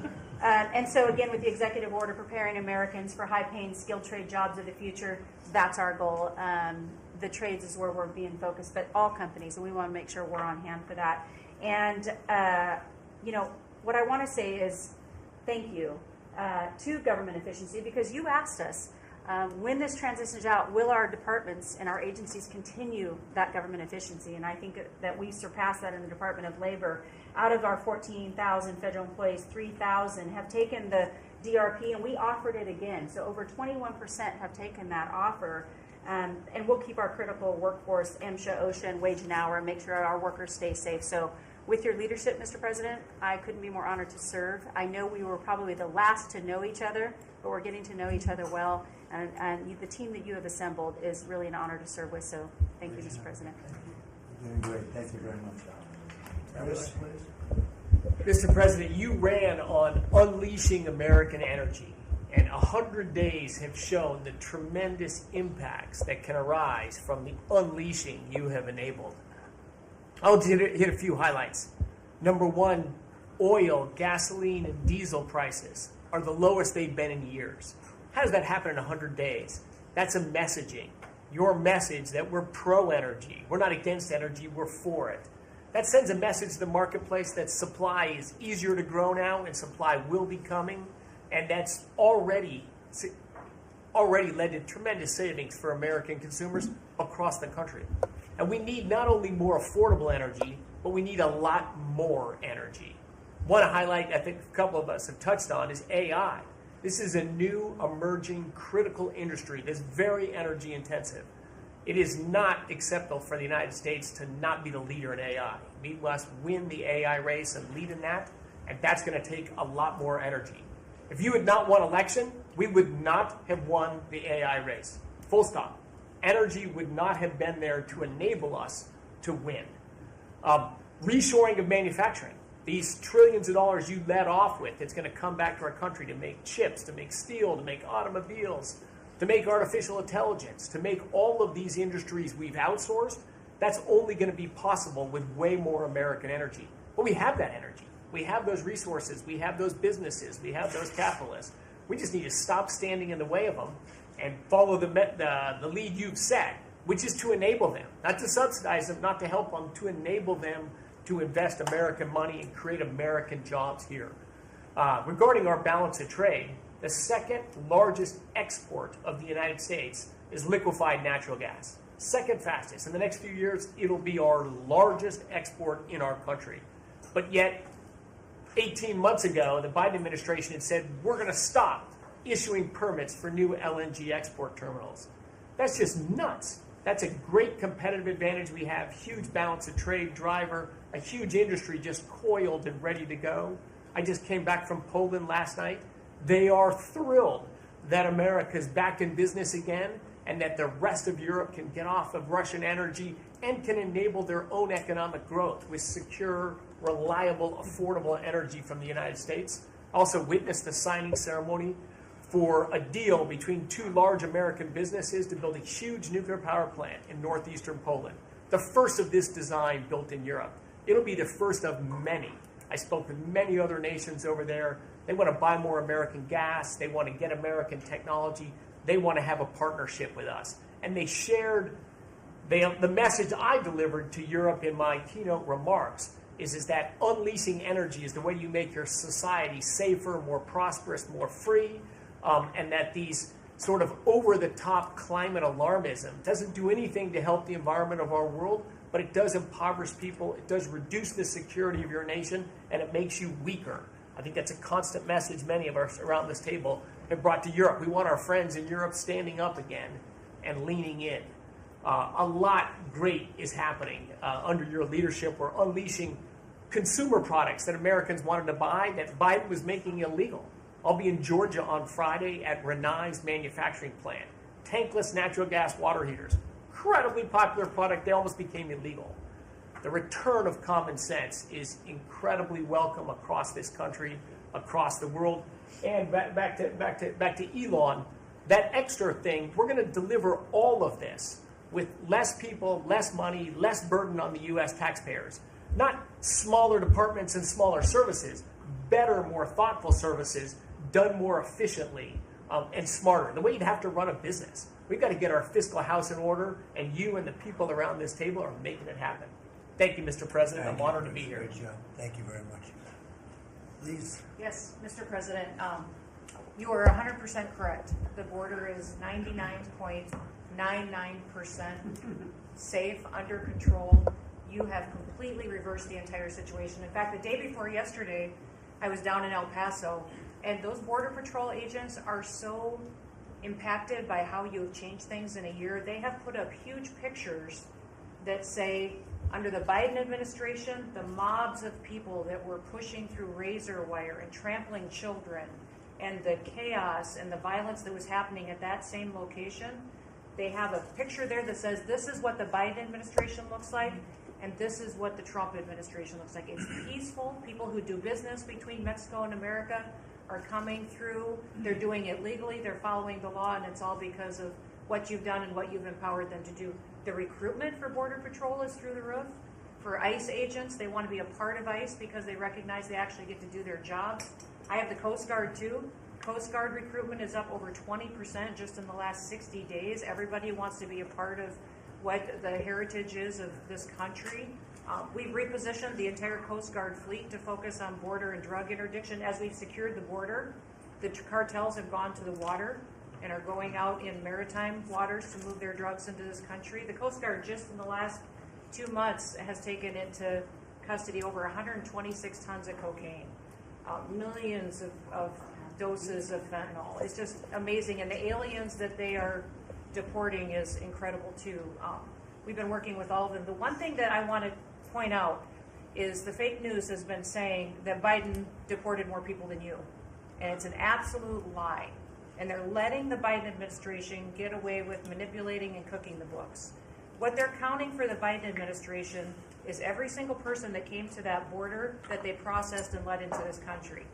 And so again, with the executive order preparing Americans for high-paying skilled trade jobs of the future, that's our goal. The trades is where we're being focused, but all companies, and we want to make sure we're on hand for that. And what I want to say is thank you to government efficiency, because you asked us when this transitions out, will our departments and our agencies continue that government efficiency? And I think that we surpassed that in the Department of Labor. Out of our 14,000 federal employees, 3,000 have taken the DRP, and we offered it again. So over 21% have taken that offer. And we'll keep our critical workforce, MSHA, OSHA, and wage and hour, and make sure our workers stay safe. So with your leadership, Mr. President, I couldn't be more honored to serve. I know we were probably the last to know each other, but we're getting to know each other well. And the team that you have assembled is really an honor to serve with. So thank you, Mr. President. You're doing great. Thank you very much. Chris, please. Mr. President, you ran on unleashing American energy, and 100 days have shown the tremendous impacts that can arise from the unleashing you have enabled. I'll hit a few highlights. Number one, oil, gasoline, and diesel prices are the lowest they've been in years. How does that happen in 100 days? That's a messaging. Your message that we're pro-energy. We're not against energy, we're for it. That sends a message to the marketplace that supply is easier to grow now and supply will be coming. And that's already led to tremendous savings for American consumers across the country. And we need not only more affordable energy, but we need a lot more energy. One highlight I think a couple of us have touched on is AI. This is a new, emerging, critical industry that's very energy intensive. It is not acceptable for the United States to not be the leader in AI. We must win the AI race and lead in that, and that's going to take a lot more energy. If you had not won election, we would not have won the AI race. Full stop. Energy would not have been there to enable us to win. Reshoring of manufacturing. These trillions of dollars you led off with, it's going to come back to our country to make chips, to make steel, to make automobiles, to make artificial intelligence, to make all of these industries we've outsourced. That's only going to be possible with way more American energy. But we have that energy. We have those resources. We have those businesses. We have those capitalists. We just need to stop standing in the way of them and follow the lead you've set, which is to enable them, not to subsidize them, not to help them, to enable them to invest American money and create American jobs here. Regarding our balance of trade, the second largest export of the United States is liquefied natural gas. Second fastest. In the next few years, it'll be our largest export in our country. But yet, 18 months ago, the Biden administration had said, we're going to stop issuing permits for new LNG export terminals. That's just nuts. That's a great competitive advantage we have. Huge balance of trade driver, a huge industry just coiled and ready to go. I just came back from Poland last night. They are thrilled that America's back in business again and that the rest of Europe can get off of Russian energy and can enable their own economic growth with secure, reliable, affordable energy from the United States. I also witnessed the signing ceremony for a deal between two large American businesses to build a huge nuclear power plant in northeastern Poland. The first of this design built in Europe. It'll be the first of many. I spoke with many other nations over there. They want to buy more American gas. They want to get American technology. They want to have a partnership with us. And they shared the message I delivered to Europe in my keynote remarks, is that unleashing energy is the way you make your society safer, more prosperous, more free, and that these sort of over-the-top climate alarmism doesn't do anything to help the environment of our world, but it does impoverish people, it does reduce the security of your nation, and it makes you weaker. I think that's a constant message many of us around this table have brought to Europe. We want our friends in Europe standing up again and leaning in. A lot great is happening under your leadership. We're unleashing consumer products that Americans wanted to buy that Biden was making illegal. I'll be in Georgia on Friday at Renai's manufacturing plant. Tankless natural gas water heaters. Incredibly popular product. They almost became illegal. The return of common sense is incredibly welcome across this country, across the world. And back to Elon, that extra thing, we're going to deliver all of this with less people, less money, less burden on the U.S. taxpayers. Not smaller departments and smaller services, better, more thoughtful services done more efficiently and smarter. The way you'd have to run a business. We've got to get our fiscal house in order, and you and the people around this table are making it happen. Thank you, Mr. President. I'm honored to be here. Great job. Thank you very much. Please. Yes, Mr. President, you are 100% correct. The border is 99.99% safe, under control. You have completely reversed the entire situation. In fact, the day before yesterday, I was down in El Paso, and those Border Patrol agents are so impacted by how you have changed things in a year. They have put up huge pictures that say, under the Biden administration, the mobs of people that were pushing through razor wire and trampling children, and the chaos and the violence that was happening at that same location, they have a picture there that says, this is what the Biden administration looks like, and this is what the Trump administration looks like. It's peaceful. People who do business between Mexico and America are coming through. They're doing it legally. They're following the law, and it's all because of what you've done and what you've empowered them to do. The recruitment for Border Patrol is through the roof. For ICE agents, they want to be a part of ICE because they recognize they actually get to do their jobs. I have the Coast Guard too. Coast Guard recruitment is up over 20% just in the last 60 days. Everybody wants to be a part of what the heritage is of this country. We've repositioned the entire Coast Guard fleet to focus on border and drug interdiction. As we've secured the border, the cartels have gone to the water and are going out in maritime waters to move their drugs into this country. The Coast Guard just in the last 2 months has taken into custody over 126 tons of cocaine, millions of doses of fentanyl. It's just amazing. And the aliens that they are deporting is incredible too. We've been working with all of them. The one thing that I want to point out is the fake news has been saying that Biden deported more people than you. And it's an absolute lie. And they're letting the Biden administration get away with manipulating and cooking the books. What they're counting for the Biden administration is every single person that came to that border that they processed and let into this country.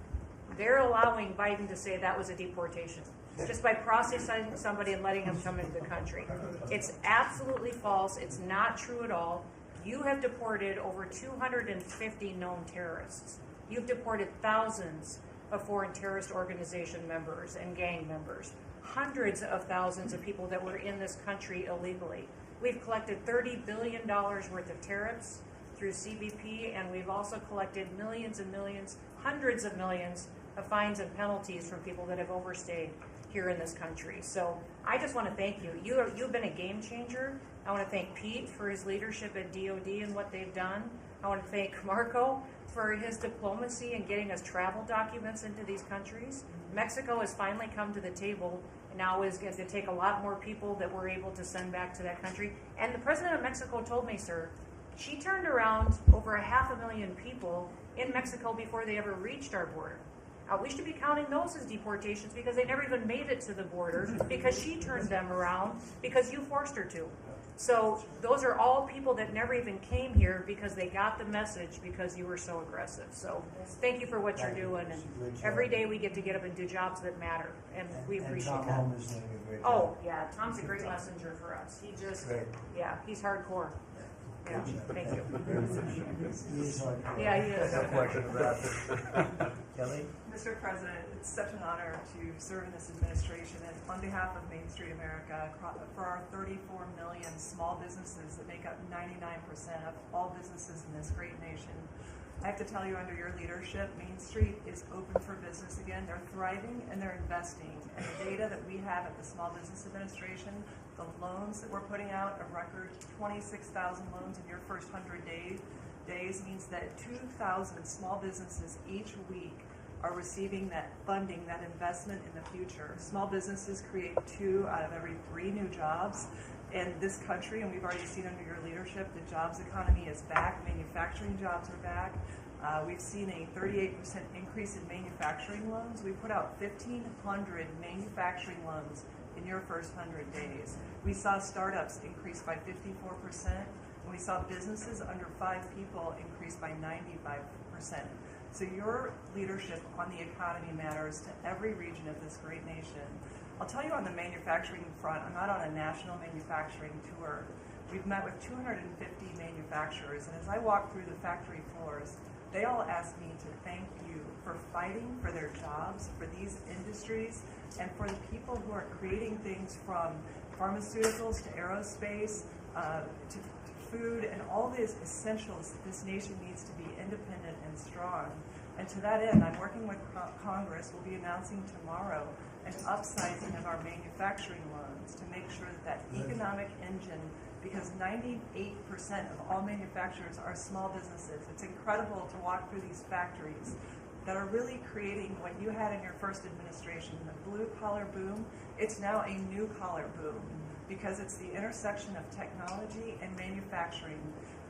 They're allowing Biden to say that was a deportation just by processing somebody and letting them come into the country. It's absolutely false. It's not true at all. You have deported over 250 known terrorists. You've deported thousands of foreign terrorist organization members and gang members, hundreds of thousands of people that were in this country illegally. We've collected $30 billion worth of tariffs through CBP, and we've also collected millions and millions, hundreds of millions of fines and penalties from people that have overstayed here in this country. So I just want to thank you. You've been a game changer. I want to thank Pete for his leadership at DOD and what they've done. I want to thank Marco for his diplomacy and getting us travel documents into these countries. Mexico has finally come to the table and now is going to take a lot more people that we're able to send back to that country. And the president of Mexico told me, sir, she turned around over 500,000 people in Mexico before they ever reached our border. We should be counting those as deportations because they never even made it to the border because she turned them around because you forced her to. So those are all people that never even came here because they got the message because you were so aggressive. So thank you for what you're doing. And every day we get to get up and do jobs that matter. And we appreciate Tom that. Holm is doing a great job. Oh, yeah. Tom's a great messenger for us. He just, yeah, he's hardcore. Yeah, thank you. He is hardcore. Yeah, he is. No question about it. Kelly? Mr. President, It's such an honor to serve in this administration, and on behalf of Main Street America, for our 34 million small businesses that make up 99% of all businesses in this great nation, I have to tell you, under your leadership, Main Street is open for business again. They're thriving and they're investing. And the data that we have at the Small Business Administration, the loans that we're putting out, a record 26,000 loans in your first 100 days means that 2,000 small businesses each week are receiving that funding, that investment in the future. Small businesses create 2 out of every 3 new jobs in this country, and we've already seen under your leadership the jobs economy is back, manufacturing jobs are back. We've seen a 38% increase in manufacturing loans. We put out 1,500 manufacturing loans in your first 100 days. We saw startups increase by 54%, and we saw businesses under 5 people increase by 95%. So your leadership on the economy matters to every region of this great nation. I'll tell you on the manufacturing front, I'm out on a national manufacturing tour. We've met with 250 manufacturers, and as I walk through the factory floors, they all ask me to thank you for fighting for their jobs, for these industries, and for the people who are creating things from pharmaceuticals to aerospace to food and all these essentials that this nation needs to be independent and strong. And to that end, I'm working with Congress. We'll be announcing tomorrow an upsizing of our manufacturing loans to make sure that economic engine, because 98% of all manufacturers are small businesses. It's incredible to walk through these factories that are really creating what you had in your first administration, the blue collar boom. It's now a new collar boom because it's the intersection of technology and manufacturing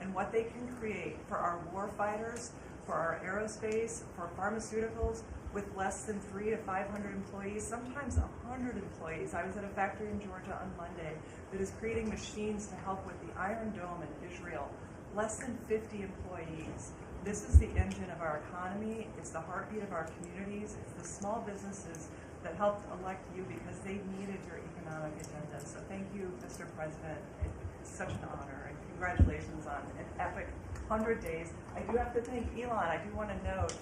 and what they can create for our war fighters, for our aerospace, for pharmaceuticals, with less than 300 to 500 employees, sometimes 100 employees. I was at a factory in Georgia on Monday that is creating machines to help with the Iron Dome in Israel. Less than 50 employees. This is the engine of our economy. It's the heartbeat of our communities. It's the small businesses that helped elect you because they needed your economic agenda. So thank you, Mr. President. It's such an honor, and congratulations on an epic 100 days. I do have to thank Elon. I do want to note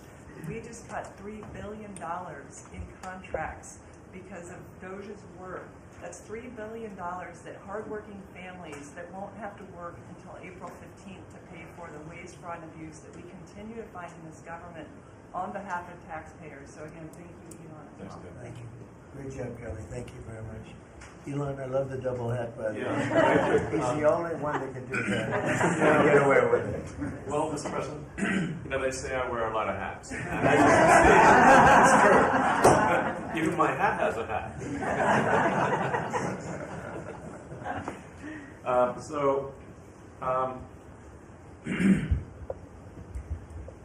we just cut $3 billion in contracts because of Doge's work. That's $3 billion that hardworking families that won't have to work until April 15th to pay for the waste, fraud, and abuse that we continue to find in this government on behalf of taxpayers. So again, thank you, Elon. As well. Thank you. Great job, Kelly. Thank you very much. Elon, I love the double hat, by the way. Yeah. He's the only one that can do that. Get away with it. Well, Mr. President, they say I wear a lot of hats. That's true. Even my hat has a hat.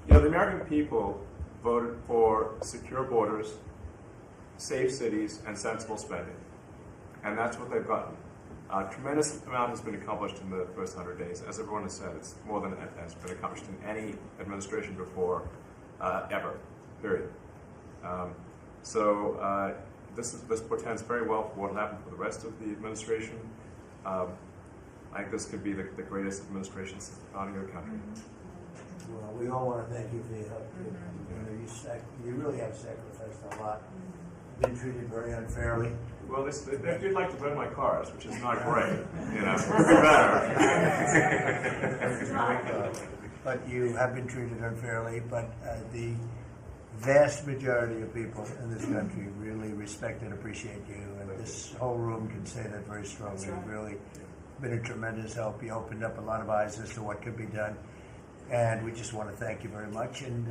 The American people voted for secure borders, safe cities, and sensible spending. And that's what they've gotten. A tremendous amount has been accomplished in the first 100 days. As everyone has said, it's more than has been accomplished in any administration before, ever, period. This portends very well for what will happen for the rest of the administration. I think this could be the greatest administration since the founding of the country. Well, we all want to thank you for your help. You really have sacrificed a lot. Been treated very unfairly. Well, they did like to run my cars, which is not great. Better. But you have been treated unfairly. But the vast majority of people in this country really respect and appreciate you, and this whole room can say that very strongly. You've really been a tremendous help. You opened up a lot of eyes as to what could be done, and we just want to thank you very much. And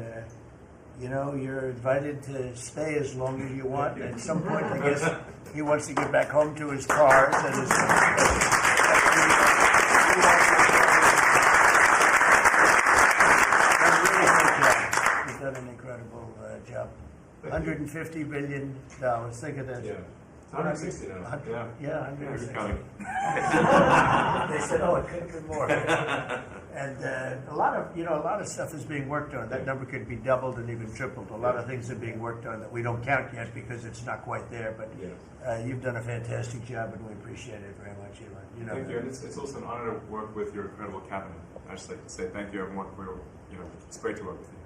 you're invited to stay as long as you want. At some point, I guess he wants to get back home to his cars and his. You've done an incredible job. $150 billion. Think of that. Yeah. 160 now. Yeah, 160. They said, "Oh, it could have been more." And a lot of stuff is being worked on. That number could be doubled and even tripled. A lot of things are being worked on that we don't count yet because it's not quite there. But you've done a fantastic job, and we appreciate it very much, Elon. Thank you. And it's also an honor to work with your incredible cabinet. I just like to say thank you, everyone, for it's great to work with you.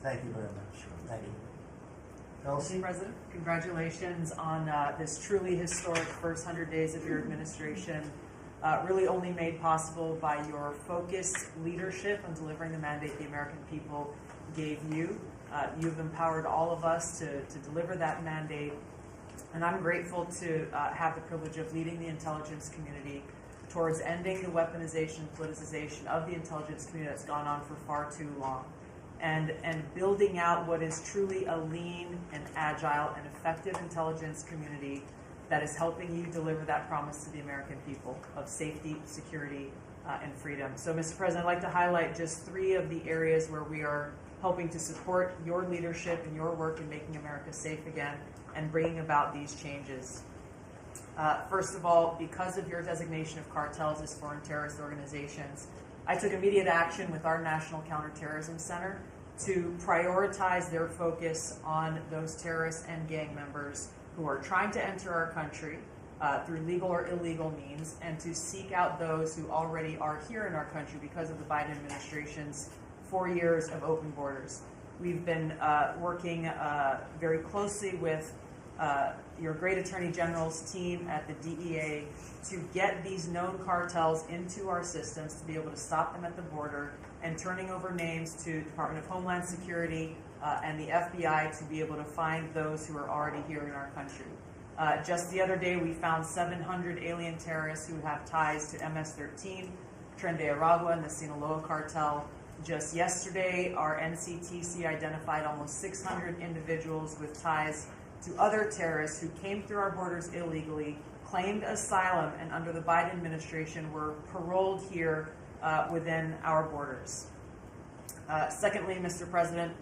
Thank you very much. Thank you. Elsie? President, congratulations on this truly historic first 100 days of your administration, really only made possible by your focused leadership on delivering the mandate the American people gave you. You've empowered all of us to deliver that mandate, and I'm grateful to have the privilege of leading the intelligence community towards ending the weaponization, politicization of the intelligence community that's gone on for far too long, and building out what is truly a lean and agile and effective intelligence community that is helping you deliver that promise to the American people of safety, security, and freedom. So, Mr. President, I'd like to highlight just 3 of the areas where we are helping to support your leadership and your work in making America safe again and bringing about these changes. First of all, because of your designation of cartels as foreign terrorist organizations, I took immediate action with our National Counterterrorism Center to prioritize their focus on those terrorists and gang members who are trying to enter our country through legal or illegal means, and to seek out those who already are here in our country because of the Biden administration's 4 years of open borders. We've been working very closely with your great Attorney General's team at the DEA to get these known cartels into our systems, to be able to stop them at the border, and turning over names to Department of Homeland Security and the FBI to be able to find those who are already here in our country. Just the other day, we found 700 alien terrorists who have ties to MS-13, Tren de Aragua, and the Sinaloa cartel. Just yesterday, our NCTC identified almost 600 individuals with ties to other terrorists who came through our borders illegally, claimed asylum, and under the Biden administration were paroled here within our borders. Secondly, Mr. President,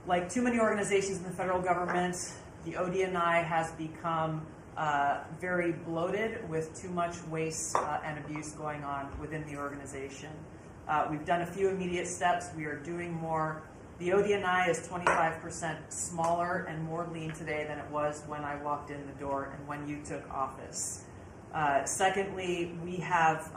like too many organizations in the federal government, the ODNI has become very bloated with too much waste and abuse going on within the organization. We've done a few immediate steps. We are doing more. The ODNI is 25% smaller and more lean today than it was when I walked in the door and when you took office. Secondly, we have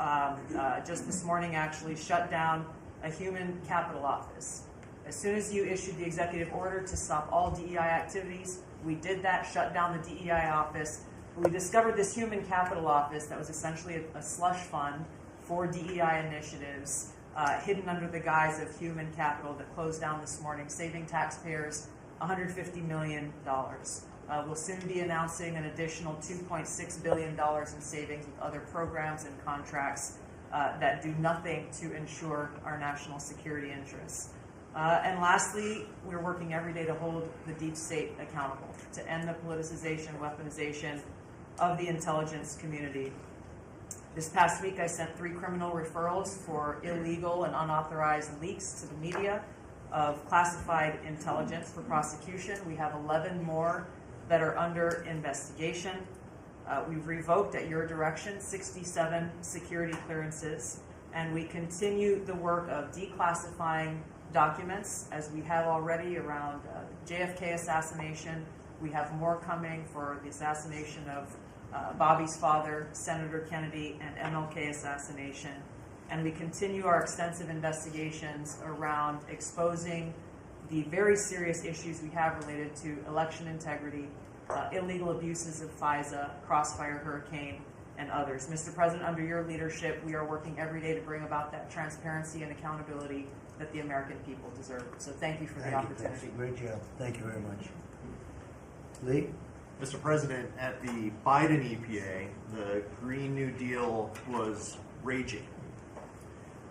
just this morning actually shut down a human capital office. As soon as you issued the executive order to stop all DEI activities, we did that, shut down the DEI office. We discovered this human capital office that was essentially a slush fund for DEI initiatives, hidden under the guise of human capital, that closed down this morning, saving taxpayers $150 million. We'll soon be announcing an additional $2.6 billion in savings with other programs and contracts that do nothing to ensure our national security interests. And lastly, we're working every day to hold the deep state accountable, to end the politicization, weaponization of the intelligence community. This past week, I sent 3 criminal referrals for illegal and unauthorized leaks to the media of classified intelligence for prosecution. We have 11 more that are under investigation. We've revoked, at your direction, 67 security clearances, and we continue the work of declassifying documents, as we have already around JFK assassination. We have more coming for the assassination of Bobby's father, Senator Kennedy, and MLK assassination. And we continue our extensive investigations around exposing the very serious issues we have related to election integrity, illegal abuses of FISA, Crossfire Hurricane, and others. Mr. President, under your leadership, we are working every day to bring about that transparency and accountability that the American people deserve. So thank you for the opportunity. Great job. Thank you very much. Lee? Mr. President, at the Biden EPA, the Green New Deal was raging.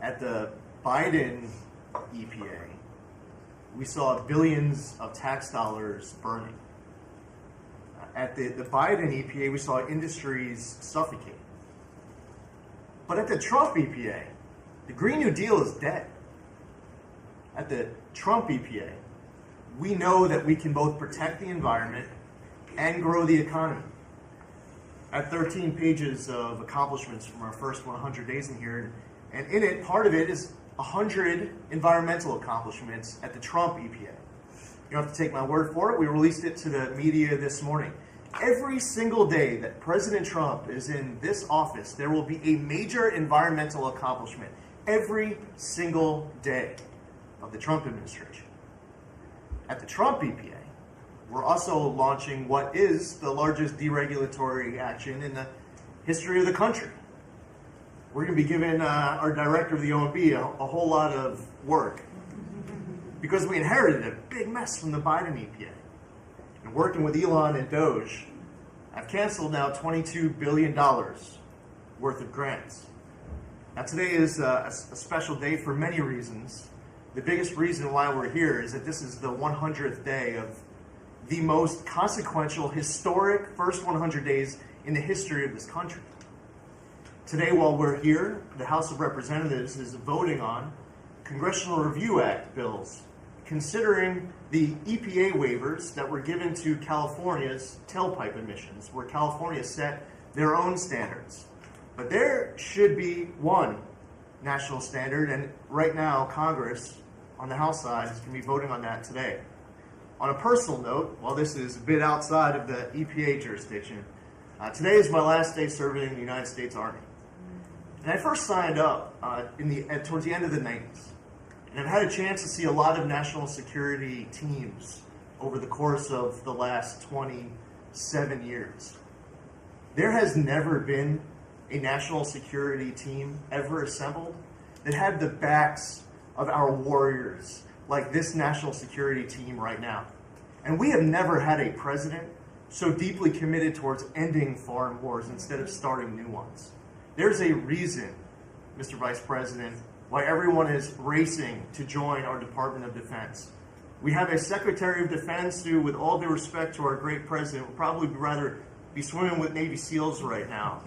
At the Biden EPA, we saw billions of tax dollars burning. At the Biden EPA, we saw industries suffocate. But at the Trump EPA, the Green New Deal is dead. At the Trump EPA, we know that we can both protect the environment and grow the economy. At 13 pages of accomplishments from our first 100 days in here, and in it, part of it is 100 environmental accomplishments at the Trump EPA. You don't have to take my word for it. We released it to the media this morning. Every single day that President Trump is in this office, there will be a major environmental accomplishment. Every single day of the Trump administration. At the Trump EPA, we're also launching what is the largest deregulatory action in the history of the country. We're going to be giving our director of the OMB a whole lot of work because we inherited a big mess from the Biden EPA. And working with Elon and Doge, I've canceled now $22 billion worth of grants. Now today is a special day for many reasons. The biggest reason why we're here is that this is the 100th day of the most consequential, historic first 100 days in the history of this country. Today, while we're here, the House of Representatives is voting on Congressional Review Act bills, considering the EPA waivers that were given to California's tailpipe emissions, where California set their own standards. But there should be one national standard, and right now, Congress, on the House side, is going to be voting on that today. On a personal note, while this is a bit outside of the EPA jurisdiction, today is my last day serving in the United States Army. And I first signed up towards the end of the 90s. And I've had a chance to see a lot of national security teams over the course of the last 27 years. There has never been a national security team ever assembled that had the backs of our warriors like this national security team right now. And we have never had a president so deeply committed towards ending foreign wars instead of starting new ones. There's a reason, Mr. Vice President, why everyone is racing to join our Department of Defense. We have a Secretary of Defense who, with all due respect to our great president, would probably rather be swimming with Navy SEALs right now,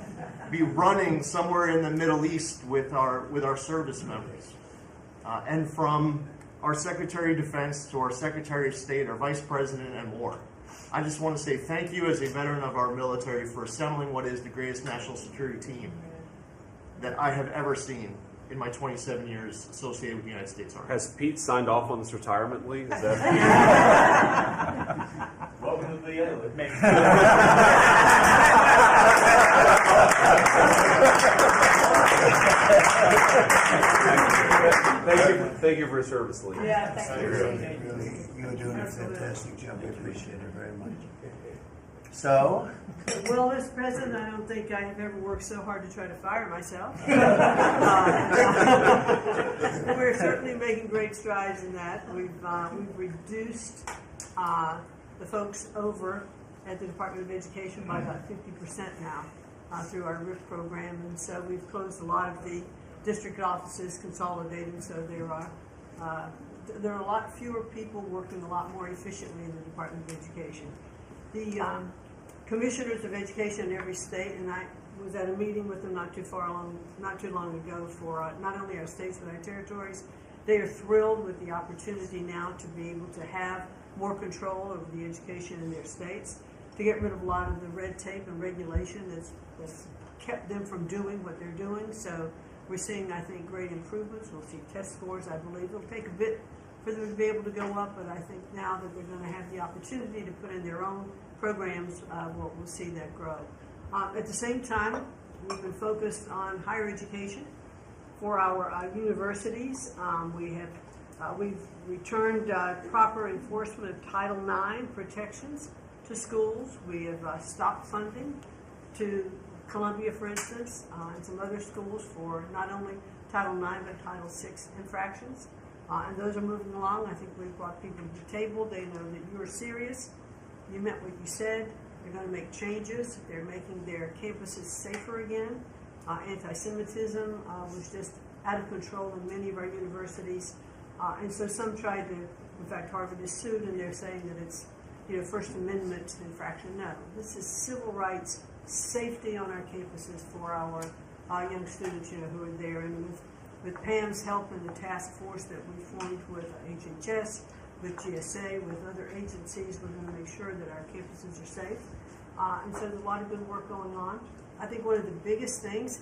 be running somewhere in the Middle East with our service members. And from our Secretary of Defense to our Secretary of State, our Vice President, and more. I just want to say thank you as a veteran of our military for assembling what is the greatest national security team that I have ever seen in my 27 years associated with the United States Army. Has Pete signed off on this retirement leave? Is that... Welcome to the VA. Thank you for your service, Lee. Yeah, thank you. You're doing a fantastic job. We appreciate it very much. So, well, Mr. President, I don't think I have ever worked so hard to try to fire myself. We're certainly making great strides in that. We've reduced the folks over at the Department of Education by about 50% now through our RIF program, and so we've closed a lot of the district offices, consolidated, so there are a lot fewer people working a lot more efficiently in the Department of Education. The commissioners of education in every state, and I was at a meeting with them not too long ago for not only our states but our territories. They are thrilled with the opportunity now to be able to have more control over the education in their states, to get rid of a lot of the red tape and regulation that's kept them from doing what they're doing. So we're seeing, I think, great improvements. We'll see test scores, I believe. It'll take a bit for them to be able to go up, but I think now that they're going to have the opportunity to put in their own programs, we'll see that grow. At the same time, we've been focused on higher education for our universities. We've returned proper enforcement of Title IX protections to schools. We have stopped funding to Columbia, for instance, and some other schools for not only Title IX but Title VI infractions. And those are moving along. I think we've brought people to the table. They know that you are serious. You meant what you said. They're going to make changes. They're making their campuses safer again. Anti-Semitism was just out of control in many of our universities. And so some tried to, in fact, Harvard is sued, and they're saying that it's First Amendment infraction. No, this is civil rights, safety on our campuses for our young students who are there. And with Pam's help and the task force that we formed with HHS, with GSA, with other agencies, we're going to make sure that our campuses are safe. And so there's a lot of good work going on. I think one of the biggest things,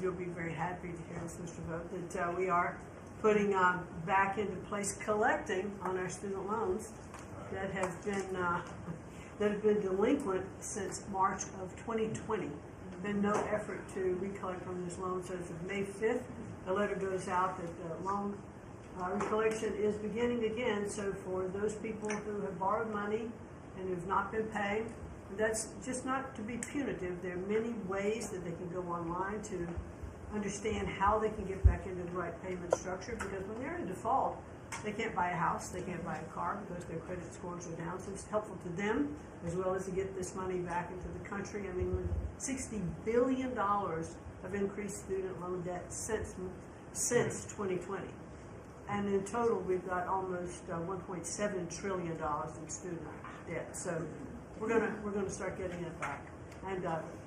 you'll be very happy to hear this, Mr. Vogt, that we are putting back into place collecting on our student loans that have been delinquent since March of 2020. Been no effort to recollect on these loans. So as of May 5th, the letter goes out that the loan recollection is beginning again. So for those people who have borrowed money and who've not been paying. And that's just not to be punitive. There are many ways that they can go online to understand how they can get back into the right payment structure, because when they're in default, they can't buy a house, they can't buy a car because their credit scores are down. So it's helpful to them as well as to get this money back into the country. I mean, $60 billion of increased student loan debt since 2020. And in total, we've got almost $1.7 trillion in student debt. So we're gonna start getting it back. And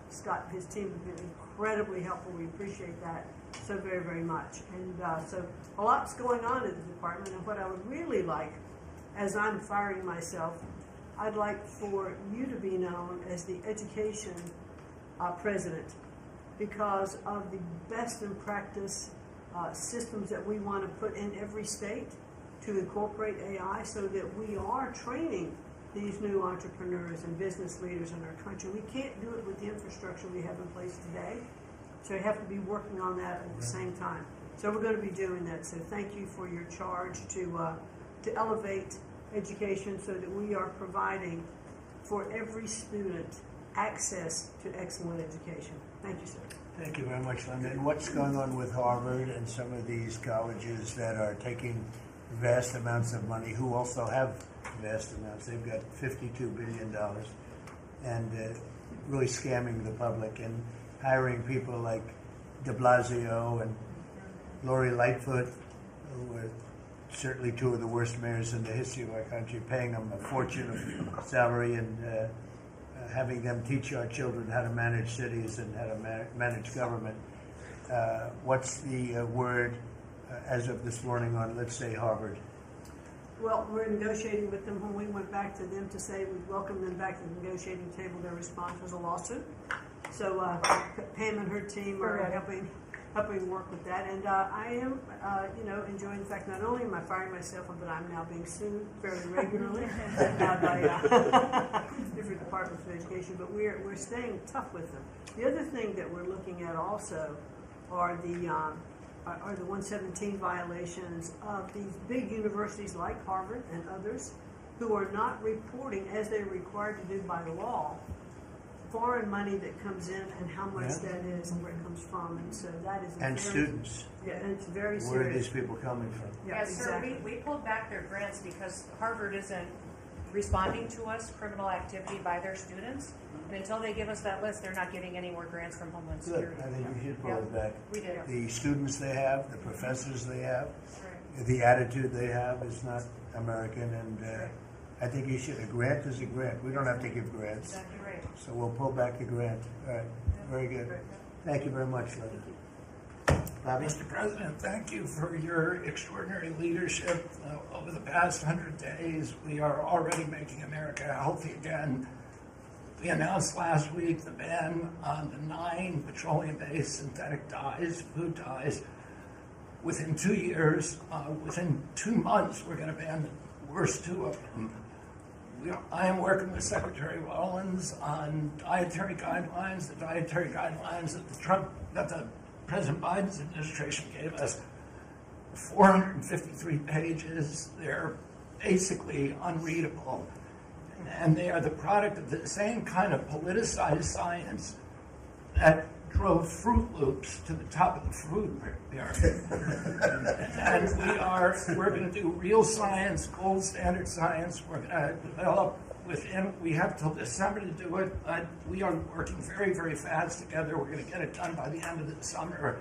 Scott and his team have been incredibly helpful. We appreciate that so very, very much. And so a lot's going on in the department. And what I would really like, as I'm firing myself, I'd like for you to be known as the education president, because of the best in practice systems that we want to put in every state to incorporate AI, so that we are training these new entrepreneurs and business leaders in our country. We can't do it with the infrastructure we have in place today, so we have to be working on that at the same time. So we're going to be doing that. So thank you for your charge to elevate education so that we are providing for every student access to excellent education. Thank you, sir. Thank you very much, Linda. And what's going on with Harvard and some of these colleges that are taking vast amounts of money, who also have vast amounts? They've got $52 billion and really scamming the public and hiring people like de Blasio and Lori Lightfoot, who are certainly two of the worst mayors in the history of our country, paying them a fortune of salary and having them teach our children how to manage cities and how to manage government. What's the word as of this morning on, let's say, Harvard? Well, we're negotiating with them. When we went back to them to say we'd welcome them back to the negotiating table, their response was a lawsuit. So Pam and her team are helping work with that. And I am, enjoying the fact not only am I firing myself, but I'm now being sued fairly regularly by different departments of education. But we're staying tough with them. The other thing that we're looking at also are the 117 violations of these big universities like Harvard and others, who are not reporting, as they're required to do by law, foreign money that comes in and how much that is and where it comes from. And so that is students. Yeah, and it's very serious. Where are these people coming from? Yeah, exactly. Sir, we pulled back their grants because Harvard isn't responding to us criminal activity by their students. And until they give us that list, they're not getting any more grants from Homeland Security. Good. I think we should pull it back. We did. The students they have, the professors they have, Right. the attitude they have is not American, and I think you should. A grant is a grant. We don't have to give grants. Exactly right. So we'll pull back the grant. All right. Very good. Thank you very much, Linda. Bobby? Mr. President, thank you for your extraordinary leadership. Over the past 100 days, we are already making America healthy again. We announced last week the ban on the 9 petroleum-based synthetic dyes, food dyes. Within 2 years, within 2 months, we're going to ban the worst 2 of them. I am working with Secretary Rollins on dietary guidelines. The dietary guidelines that the President Biden's administration gave us, 453 pages. They're basically unreadable. And they are the product of the same kind of politicized science that drove Fruit Loops to the top of the food pyramid. And we're going to do real science, gold standard science. We're going to develop we have till December to do it. We are working very, very fast together. We're going to get it done by the end of the summer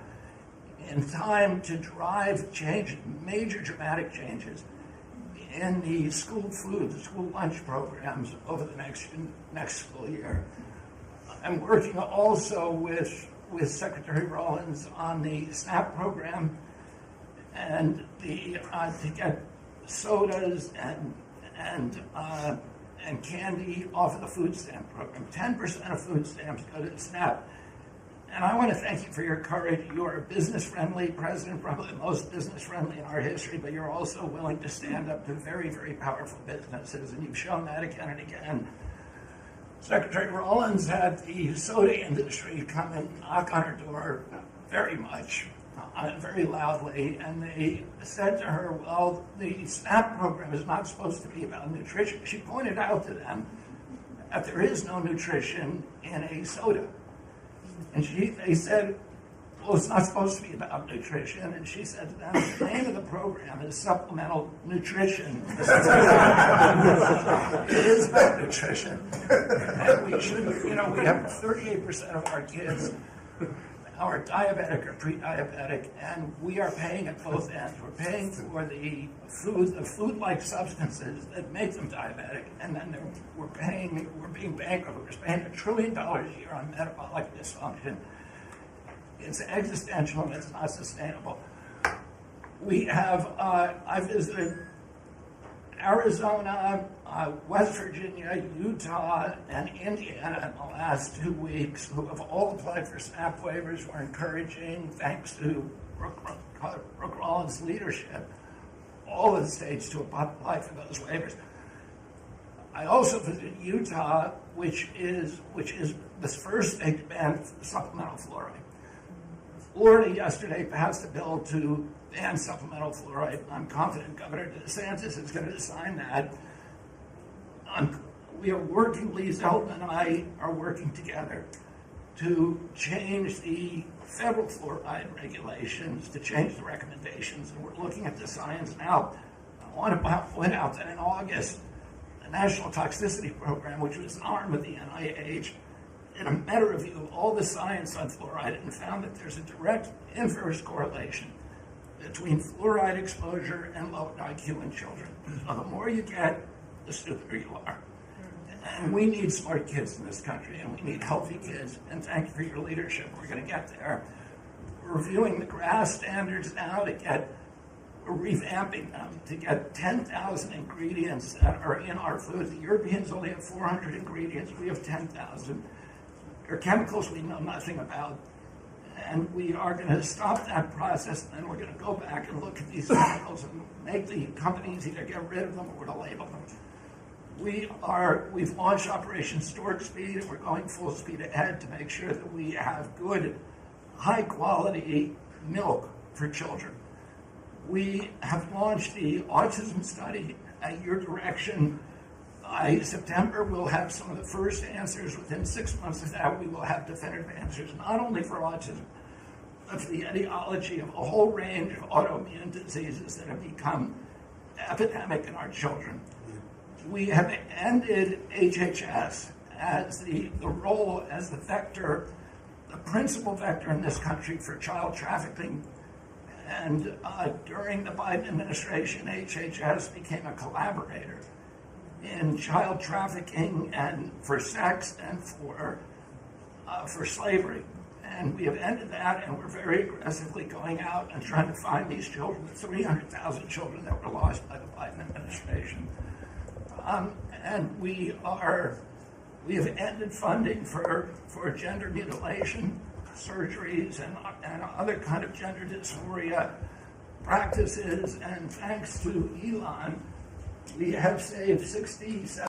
in time to drive change, major dramatic changes in the school food, the school lunch programs over the next school year. I'm working also with Secretary Rollins on the SNAP program and to get sodas and candy off of the food stamp program. 10% of food stamps go to SNAP. And I want to thank you for your courage. You are a business-friendly president, probably the most business-friendly in our history, but you're also willing to stand up to very, very powerful businesses, and you've shown that again and again. Secretary Rollins had the soda industry come and knock on her door very much. very loudly, and they said to her, well, the SNAP program is not supposed to be about nutrition. She pointed out to them that there is no nutrition in a soda. And they said, well, it's not supposed to be about nutrition. And she said to them, the name of the program is supplemental nutrition. It is about nutrition. And we should, we have 38% of our kids are diabetic or pre-diabetic, and we are paying at both ends. We're paying for the food-like substances that make them diabetic, and then we're being bankrupt. We're spending $1 trillion a year on metabolic dysfunction. It's existential and it's not sustainable. We have, I visited Arizona, West Virginia, Utah, and Indiana in the last 2 weeks, who have all applied for SNAP waivers. We're encouraging, thanks to Brooke Rollins' leadership, all of the states to apply for those waivers. I also visited Utah, which is the first state to ban supplemental fluoride. Florida yesterday passed a bill to ban supplemental fluoride. I'm confident Governor DeSantis is going to sign that. We are working, Lee Zeldin and I are working together to change the federal fluoride regulations, to change the recommendations, and we're looking at the science now. I want to point out that in August, the National Toxicity Program, which was an arm of the NIH, did a meta-review of all the science on fluoride and found that there's a direct inverse correlation between fluoride exposure and low IQ in children. So the more you get, the stupider you are. And we need smart kids in this country, and we need healthy kids, and thank you for your leadership. We're going to get there. We're reviewing the GRAS standards now we're revamping them to get 10,000 ingredients that are in our food. The Europeans only have 400 ingredients. We have 10,000. There are chemicals we know nothing about, and we are going to stop that process, and then we're going to go back and look at these chemicals and make the companies either get rid of them or to label them. We've launched Operation Storage Speed, and we're going full speed ahead to make sure that we have good, high-quality milk for children. We have launched the autism study at your direction. By September, we'll have some of the first answers. Within 6 months of that, we will have definitive answers, not only for autism, but for the etiology of a whole range of autoimmune diseases that have become epidemic in our children. We have ended HHS as the role as the vector, the principal vector in this country for child trafficking. And during the Biden administration, HHS became a collaborator in child trafficking and for sex and for slavery. And we have ended that, and we're very aggressively going out and trying to find these children, 300,000 children that were lost by the Biden administration. And we have ended funding for gender mutilation surgeries and other kind of gender dysphoria practices. And thanks to Elon, we have saved 67